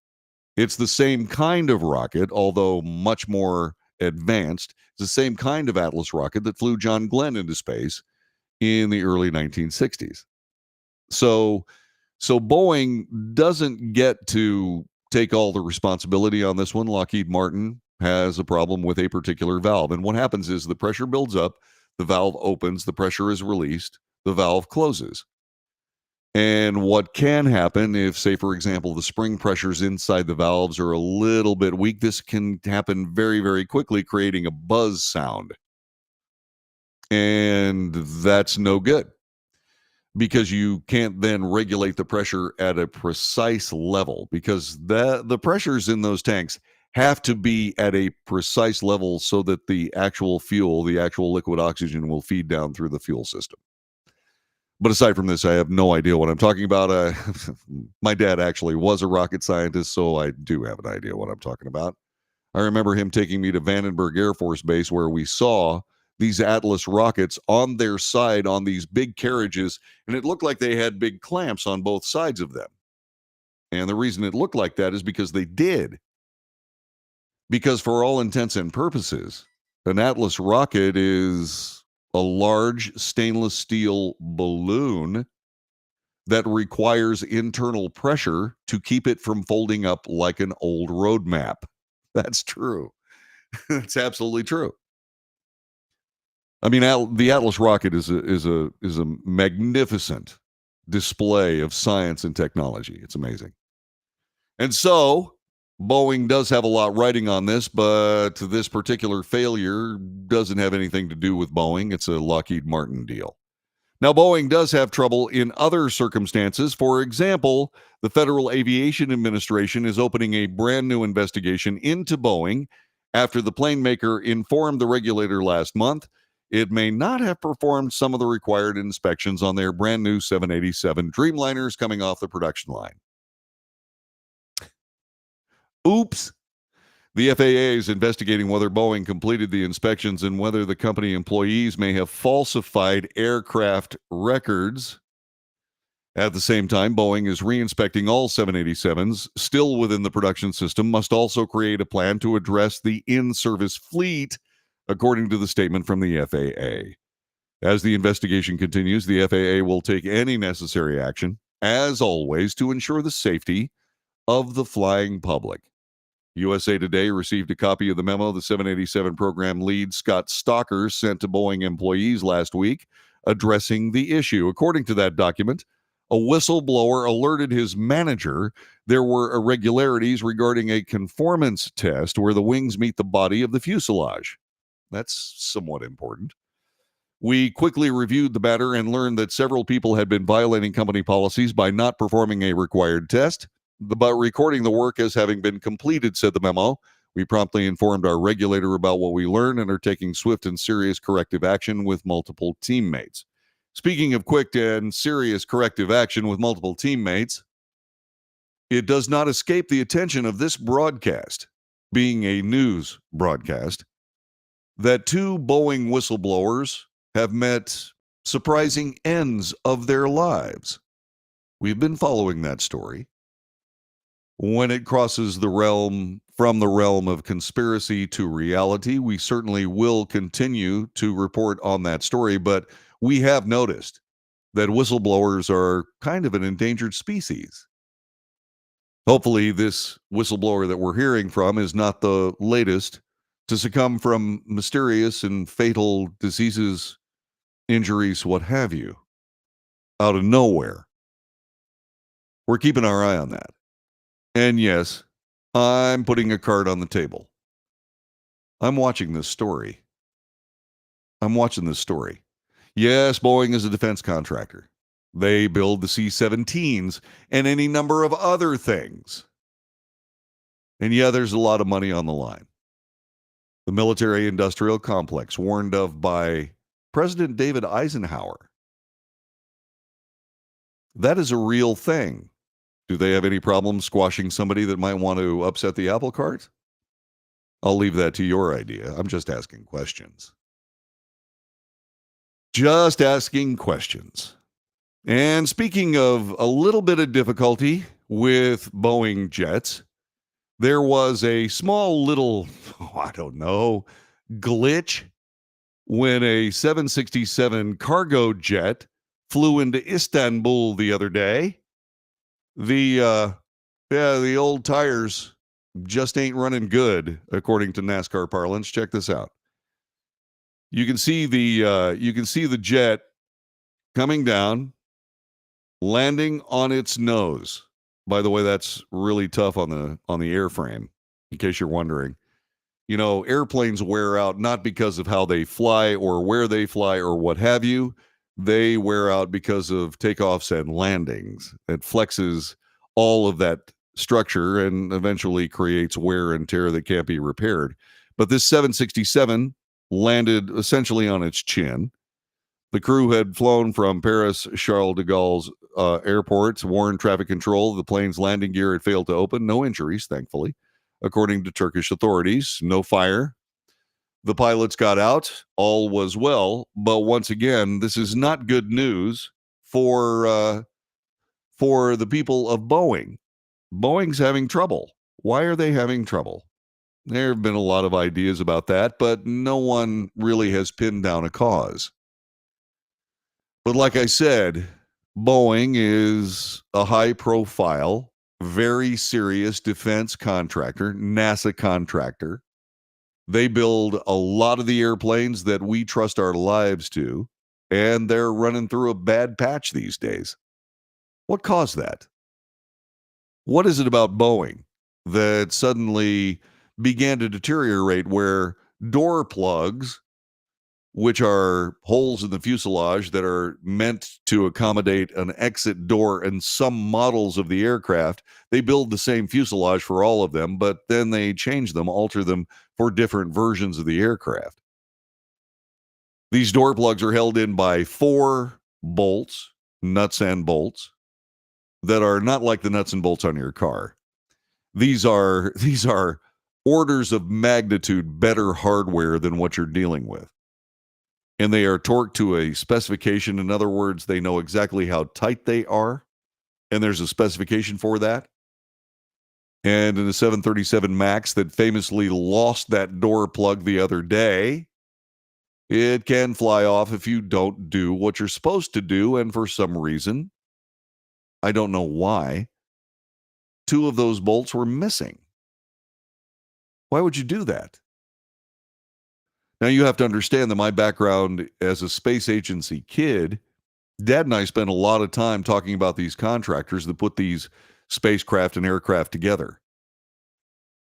It's the same kind of rocket, although much more advanced. It's the same kind of Atlas rocket that flew John Glenn into space in the early 1960s. So Boeing doesn't get to take all the responsibility on this one. Lockheed Martin has a problem with a particular valve. And what happens is the pressure builds up, the valve opens, the pressure is released, the valve closes. And what can happen if, say, for example, the spring pressures inside the valves are a little bit weak, this can happen very, very quickly, creating a buzz sound. And that's no good because you can't then regulate the pressure at a precise level because the pressures in those tanks have to be at a precise level so that the actual fuel, the actual liquid oxygen will feed down through the fuel system. But aside from this, I have no idea what I'm talking about. My dad actually was a rocket scientist, so I do have an idea what I'm talking about. I remember him taking me to Vandenberg Air Force Base where we saw these Atlas rockets on their side on these big carriages, and it looked like they had big clamps on both sides of them. And the reason it looked like that is because they did. Because for all intents and purposes, an Atlas rocket is a large stainless steel balloon that requires internal pressure to keep it from folding up like an old road map. That's true. That's absolutely true. I mean, the Atlas rocket is a magnificent display of science and technology. It's amazing. And so Boeing does have a lot riding on this, but this particular failure doesn't have anything to do with Boeing. It's a Lockheed Martin deal. Now, Boeing does have trouble in other circumstances. For example, the Federal Aviation Administration is opening a brand new investigation into Boeing after the plane maker informed the regulator last month it may not have performed some of the required inspections on their brand new 787 Dreamliners coming off the production line. Oops. The FAA is investigating whether Boeing completed the inspections and whether the company employees may have falsified aircraft records. At the same time, Boeing is reinspecting all 787s still within the production system, must also create a plan to address the in-service fleet, according to the statement from the FAA. As the investigation continues, the FAA will take any necessary action, as always, to ensure the safety of the flying public. USA Today received a copy of the memo the 787 program lead Scott Stocker sent to Boeing employees last week addressing the issue. According to that document, a whistleblower alerted his manager there were irregularities regarding a conformance test where the wings meet the body of the fuselage. That's somewhat important. We quickly reviewed the matter and learned that several people had been violating company policies by not performing a required test, but recording the work as having been completed, said the memo. We promptly informed our regulator about what we learned and are taking swift and serious corrective action with multiple teammates. Speaking of quick and serious corrective action with multiple teammates, it does not escape the attention of this broadcast, being a news broadcast, that two Boeing whistleblowers have met surprising ends of their lives. We've been following that story. When it crosses the realm from the realm of conspiracy to reality, we certainly will continue to report on that story, but we have noticed that whistleblowers are kind of an endangered species. Hopefully, this whistleblower that we're hearing from is not the latest to succumb from mysterious and fatal diseases, injuries, what have you, out of nowhere. We're keeping our eye on that. And yes, I'm putting a card on the table. I'm watching this story. Yes, Boeing is a defense contractor. They build the C-17s and any number of other things. And yeah, there's a lot of money on the line. The military-industrial complex warned of by President David Eisenhower. That is a real thing. Do they have any problem squashing somebody that might want to upset the apple cart? I'll leave that to your idea. I'm just asking questions. Just asking questions. And speaking of a little bit of difficulty with Boeing jets, there was a small little, glitch when a 767 cargo jet flew into Istanbul the other day. The Yeah, the old tires just ain't running good, according to NASCAR parlance. Check this out. You can see the jet coming down, landing on its nose. By the way, that's really tough on the airframe, in case you're wondering. You know, airplanes wear out not because of how they fly or where they fly or what have you. They wear out because of takeoffs and landings. It flexes all of that structure and eventually creates wear and tear that can't be repaired. But this 767 landed essentially on its chin. The crew had flown from Paris Charles de Gaulle's airport to warn traffic control. The plane's landing gear had failed to open. No injuries, thankfully, according to Turkish authorities. No fire. The pilots got out. All was well. But once again, this is not good news for the people of Boeing. Boeing's having trouble. Why are they having trouble? There have been a lot of ideas about that, but no one really has pinned down a cause. But like I said, Boeing is a high-profile, very serious defense contractor, NASA contractor. They build a lot of the airplanes that we trust our lives to, and they're running through a bad patch these days. What caused that? What is it about Boeing that suddenly began to deteriorate where door plugs, which are holes in the fuselage that are meant to accommodate an exit door in some models of the aircraft, they build the same fuselage for all of them, but then they change them, alter them for different versions of the aircraft. These door plugs are held in by 4 bolts, nuts and bolts, that are not like the nuts and bolts on your car. These are orders of magnitude better hardware than what you're dealing with. And they are torqued to a specification. In other words, they know exactly how tight they are, and there's a specification for that. And in the 737 MAX that famously lost that door plug the other day, it can fly off if you don't do what you're supposed to do, and for some reason, I don't know why, 2 of those bolts were missing. Why would you do that? Now, you have to understand that my background as a space agency kid, Dad and I spent a lot of time talking about these contractors that put these spacecraft and aircraft together.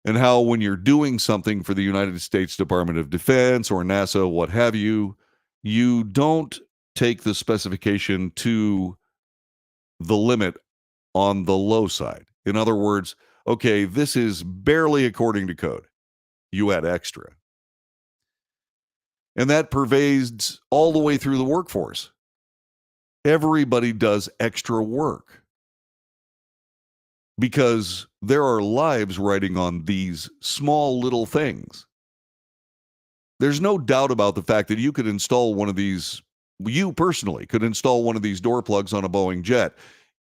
And how when you're doing something for the United States Department of Defense or NASA, what have you, you don't take the specification to the limit on the low side. In other words, okay, this is barely according to code. You add extra. And that pervades all the way through the workforce. Everybody does extra work because there are lives riding on these small little things. There's no doubt about the fact that you could install one of these, you personally could install one of these door plugs on a Boeing jet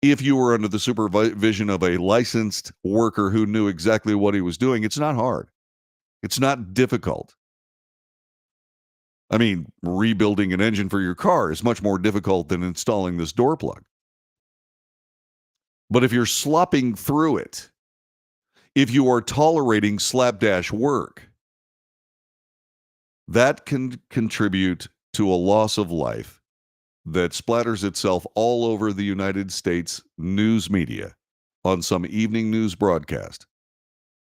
if you were under the supervision of a licensed worker who knew exactly what he was doing. It's not hard. It's not difficult. I mean, rebuilding an engine for your car is much more difficult than installing this door plug. But if you're slopping through it, if you are tolerating slapdash work, that can contribute to a loss of life that splatters itself all over the United States news media on some evening news broadcast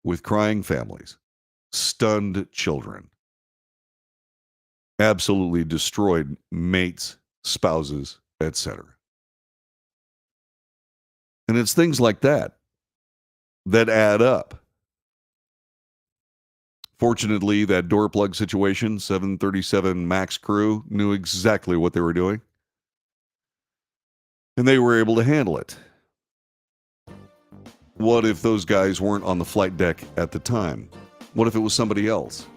with crying families, stunned children, absolutely destroyed mates, spouses, etc. And it's things like that that add up. Fortunately, that door plug situation, 737 MAX crew knew exactly what they were doing. And they were able to handle it. What if those guys weren't on the flight deck at the time? What if it was somebody else?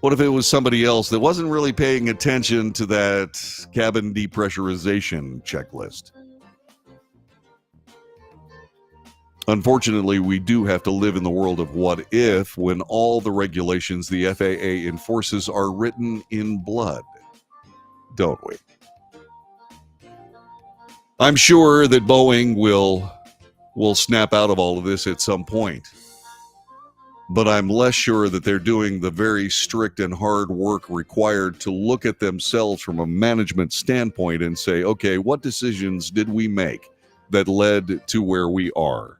What if it was somebody else that wasn't really paying attention to that cabin depressurization checklist? Unfortunately, we do have to live in the world of what if when all the regulations the FAA enforces are written in blood, don't we? I'm sure that Boeing will will snap out of all of this at some point. But I'm less sure that they're doing the very strict and hard work required to look at themselves from a management standpoint and say, okay, what decisions did we make that led to where we are?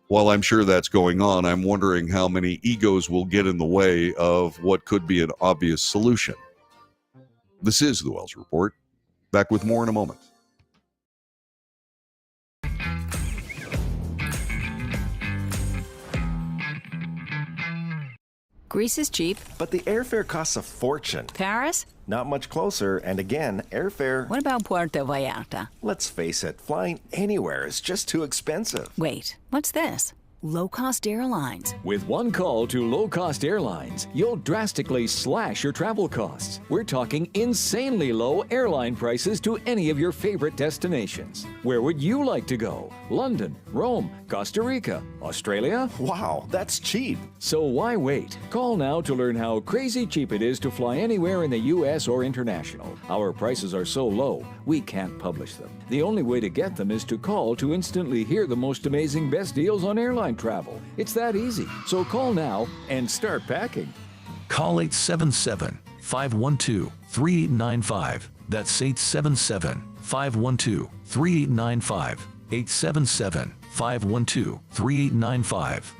While I'm sure that's going on, I'm wondering how many egos will get in the way of what could be an obvious solution. This is the Wells Report. Back with more in a moment. Greece is cheap. But the airfare costs a fortune. Paris? Not much closer, and again, airfare... What about Puerto Vallarta? Let's face it, flying anywhere is just too expensive. Wait, what's this? Low-cost airlines. With one call to low-cost airlines, you'll drastically slash your travel costs. We're talking insanely low airline prices to any of your favorite destinations. Where would you like to go? London, Rome, Costa Rica, Australia? Wow, that's cheap. So why wait? Call now to learn how crazy cheap it is to fly anywhere in the U.S. or international. Our prices are so low, we can't publish them. The only way to get them is to call to instantly hear the most amazing best deals on airline travel. It's that easy. So call now and start packing. Call 877-512-3895. That's 877-512-3895. 877-512-3895.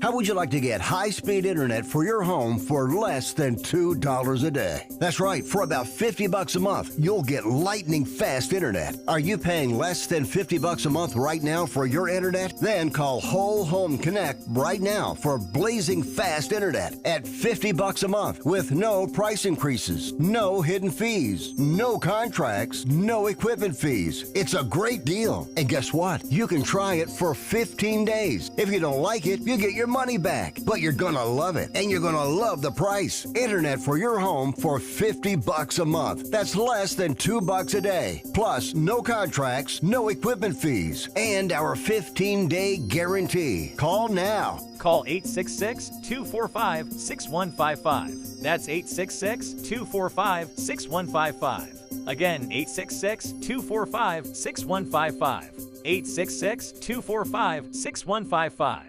How would you like to get high-speed internet for your home for less than $2 a day? That's right, for about $50 a month, you'll get lightning fast internet. Are you paying less than $50 a month right now for your internet? Then call Whole Home Connect right now for blazing fast internet at $50 a month with no price increases, no hidden fees, no contracts, no equipment fees. It's a great deal. And guess what? You can try it for 15 days. If you don't like it, you get your money back, but you're gonna love it, and you're gonna love the price. Internet for your home for $50 a month. That's less than $2 a day. Plus, no contracts, no equipment fees, and our 15-day guarantee. Call now. Call 866-245-6155. That's 866-245-6155. Again, 866-245-6155. 866-245-6155.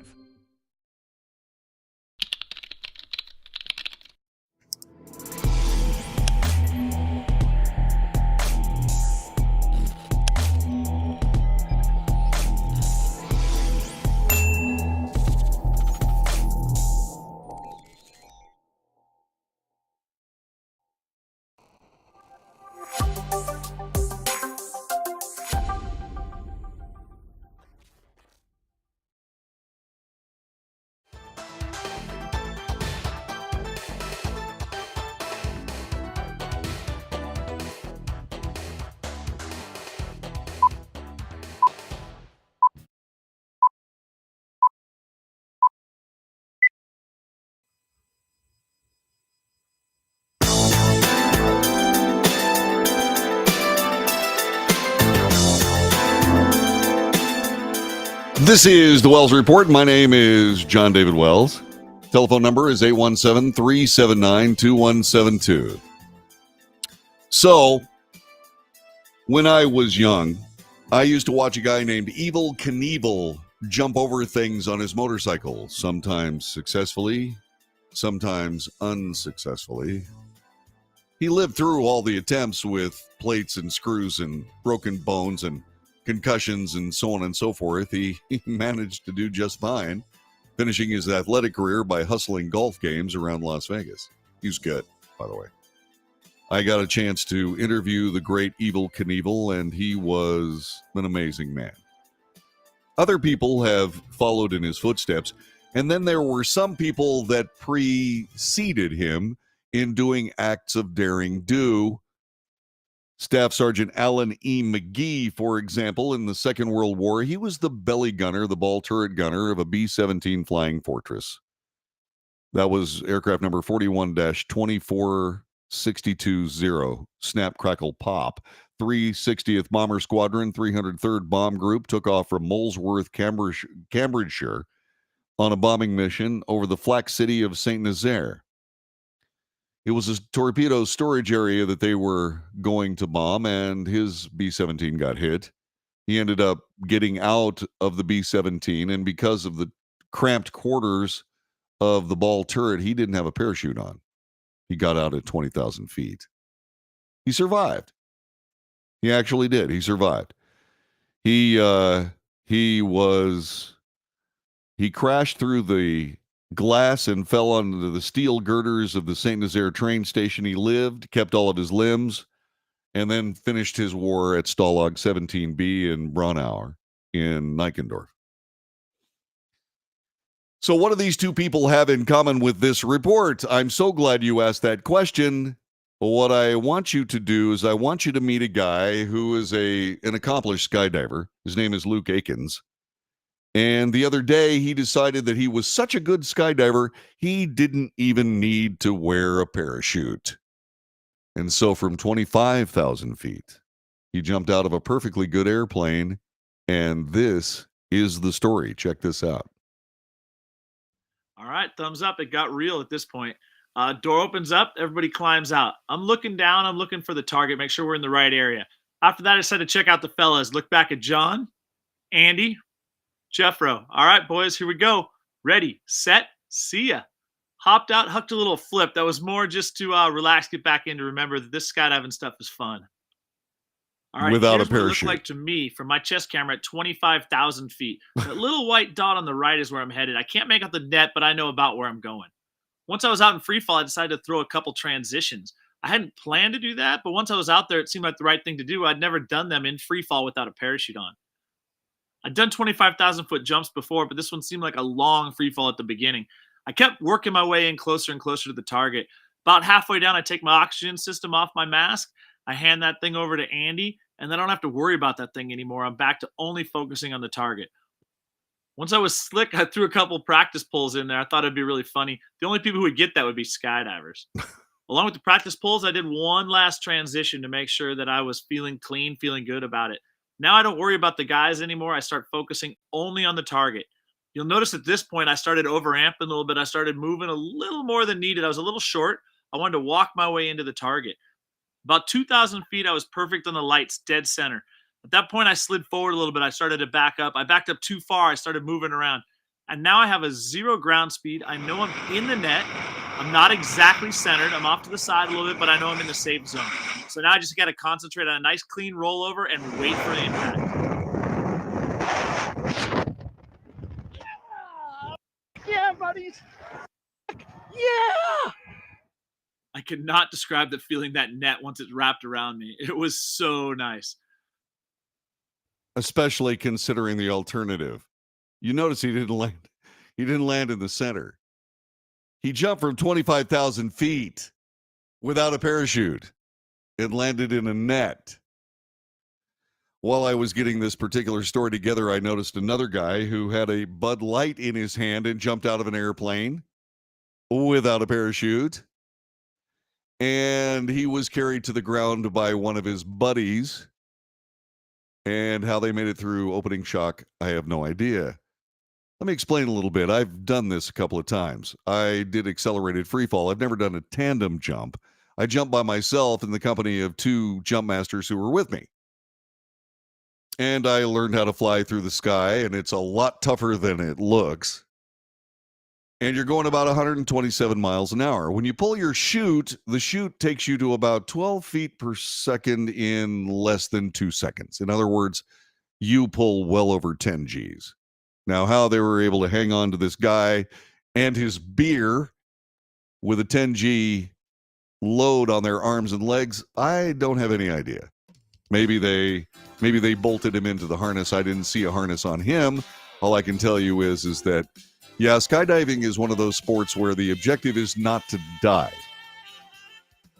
This is the Wells Report. My name is John David Wells. Telephone number is 817-379-2172. So, when I was young, I used to watch a guy named Evel Knievel jump over things on his motorcycle, sometimes successfully, sometimes unsuccessfully. He lived through all the attempts with plates and screws and broken bones and concussions and so on and so forth. He managed to do just fine, finishing his athletic career by hustling golf games around Las Vegas. He was good, by the way. I got a chance to interview the great Evel Knievel, and he was an amazing man. Other people have followed in his footsteps, and then there were some people that preceded him in doing acts of daring do. Staff Sergeant Alan E. McGee, for example, in the Second World War, he was the belly gunner, the ball turret gunner of a B-17 Flying Fortress. That was aircraft number 41-24620, Snap, Crackle, Pop. 360th Bomber Squadron, 303rd Bomb Group took off from Molesworth, Cambridgeshire on a bombing mission over the flak city of St. Nazaire. It was a torpedo storage area that they were going to bomb, and his B-17 got hit. He ended up getting out of the B-17, and because of the cramped quarters of the ball turret, he didn't have a parachute on. He got out at 20,000 feet. He survived. He actually did. He survived. He crashed through the glass and fell onto the steel girders of the St. Nazaire train station. He lived, kept all of his limbs, and then finished his war at Stalag 17B in Braunau in Nickendorf. So what do these two people have in common with this report? I'm so glad you asked that question. What I want you to do is I want you to meet a guy who is an accomplished skydiver. His name is Luke Akins. And the other day, he decided that he was such a good skydiver, he didn't even need to wear a parachute. And so from 25,000 feet, he jumped out of a perfectly good airplane. And this is the story. Check this out. All right, thumbs up. It got real at this point. Door opens up. Everybody climbs out. I'm looking down. I'm looking for the target. Make sure we're in the right area. After that, I decided to check out the fellas. Look back at John, Andy, Jeffro. All right, boys, here we go. Ready, set, see ya. Hopped out, hucked a little flip. That was more just to relax, get back in, to remember that this skydiving stuff is fun. All right, without here's a parachute. What it looked like to me from my chest camera at 25,000 feet. That little white dot on the right is where I'm headed. I can't make out the net, but I know about where I'm going. Once I was out in free fall, I decided to throw a couple transitions. I hadn't planned to do that, but once I was out there, it seemed like the right thing to do. I'd never done them in free fall without a parachute on. I'd done 25,000 foot jumps before, but this one seemed like a long free fall at the beginning. I kept working my way in closer and closer to the target. About halfway down, I take my oxygen system off my mask. I hand that thing over to Andy, and then I don't have to worry about that thing anymore. I'm back to only focusing on the target. Once I was slick, I threw a couple practice pulls in there. I thought it'd be really funny. The only people who would get that would be skydivers. Along with the practice pulls, I did one last transition to make sure that I was feeling clean, feeling good about it. Now I don't worry about the guys anymore. I start focusing only on the target. You'll notice at this point, I started overamping a little bit. I started moving a little more than needed. I was a little short. I wanted to walk my way into the target. About 2,000 feet, I was perfect on the lights, dead center. At that point, I slid forward a little bit. I started to back up. I backed up too far. I started moving around. And now I have a 0 ground speed. I know I'm in the net. I'm not exactly centered. I'm off to the side a little bit, but I know I'm in the safe zone. So now I just got to concentrate on a nice, clean rollover and wait for the impact. Yeah, buddies. Yeah. I cannot describe the feeling that net once it's wrapped around me. It was so nice. Especially considering the alternative. You notice he didn't land in the center. He jumped from 25,000 feet without a parachute and landed in a net. While I was getting this particular story together, I noticed another guy who had a Bud Light in his hand and jumped out of an airplane without a parachute. And he was carried to the ground by one of his buddies. And how they made it through opening shock, I have no idea. Let me explain a little bit. I've done this a couple of times. I did accelerated free fall. I've never done a tandem jump. I jumped by myself in the company of 2 jump masters who were with me. And I learned how to fly through the sky, and it's a lot tougher than it looks. And you're going about 127 miles an hour. When you pull your chute, the chute takes you to about 12 feet per second in less than 2 seconds. In other words, you pull well over 10 Gs. Now, how they were able to hang on to this guy and his beer with a 10G load on their arms and legs, I don't have any idea. Maybe they bolted him into the harness. I didn't see a harness on him. All I can tell you is that, yeah, skydiving is one of those sports where the objective is not to die.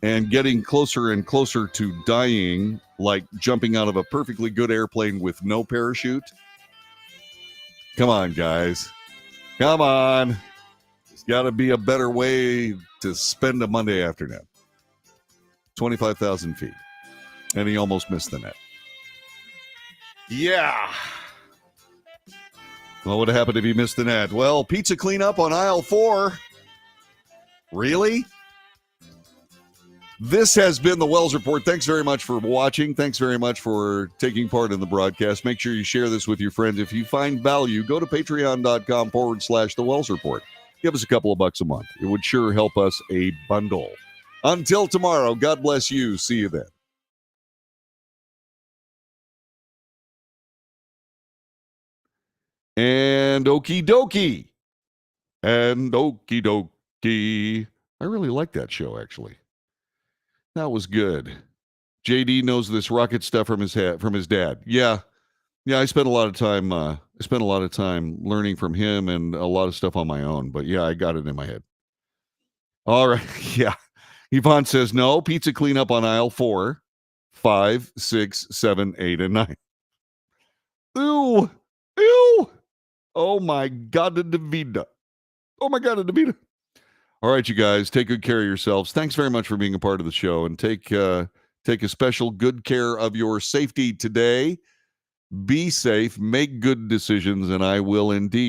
And getting closer and closer to dying, like jumping out of a perfectly good airplane with no parachute. Come on, guys. Come on. There's got to be a better way to spend a Monday afternoon. 25,000 feet. And he almost missed the net. Yeah. What would have happened if he missed the net? Well, pizza cleanup on aisle 4. Really? This has been the Wells Report. Thanks very much for watching. Thanks very much for taking part in the broadcast. Make sure you share this with your friends. If you find value, go to patreon.com/the Wells Report. Give us a couple of bucks a month. It would sure help us a bundle. Until tomorrow, God bless you. See you then. And okie dokie. And okie dokie. I really like that show, actually. That was good. JD knows this rocket stuff from his dad. Yeah, I spent a lot of time. Learning from him and a lot of stuff on my own. But yeah, I got it in my head. All right. Yeah. Yvonne says no. Pizza cleanup on aisle 4, 5, 6, 7, 8, and 9. Ew. Oh my God, the Davida. All right, you guys, take good care of yourselves. Thanks very much for being a part of the show, and take a special good care of your safety today. Be safe, make good decisions, and I will indeed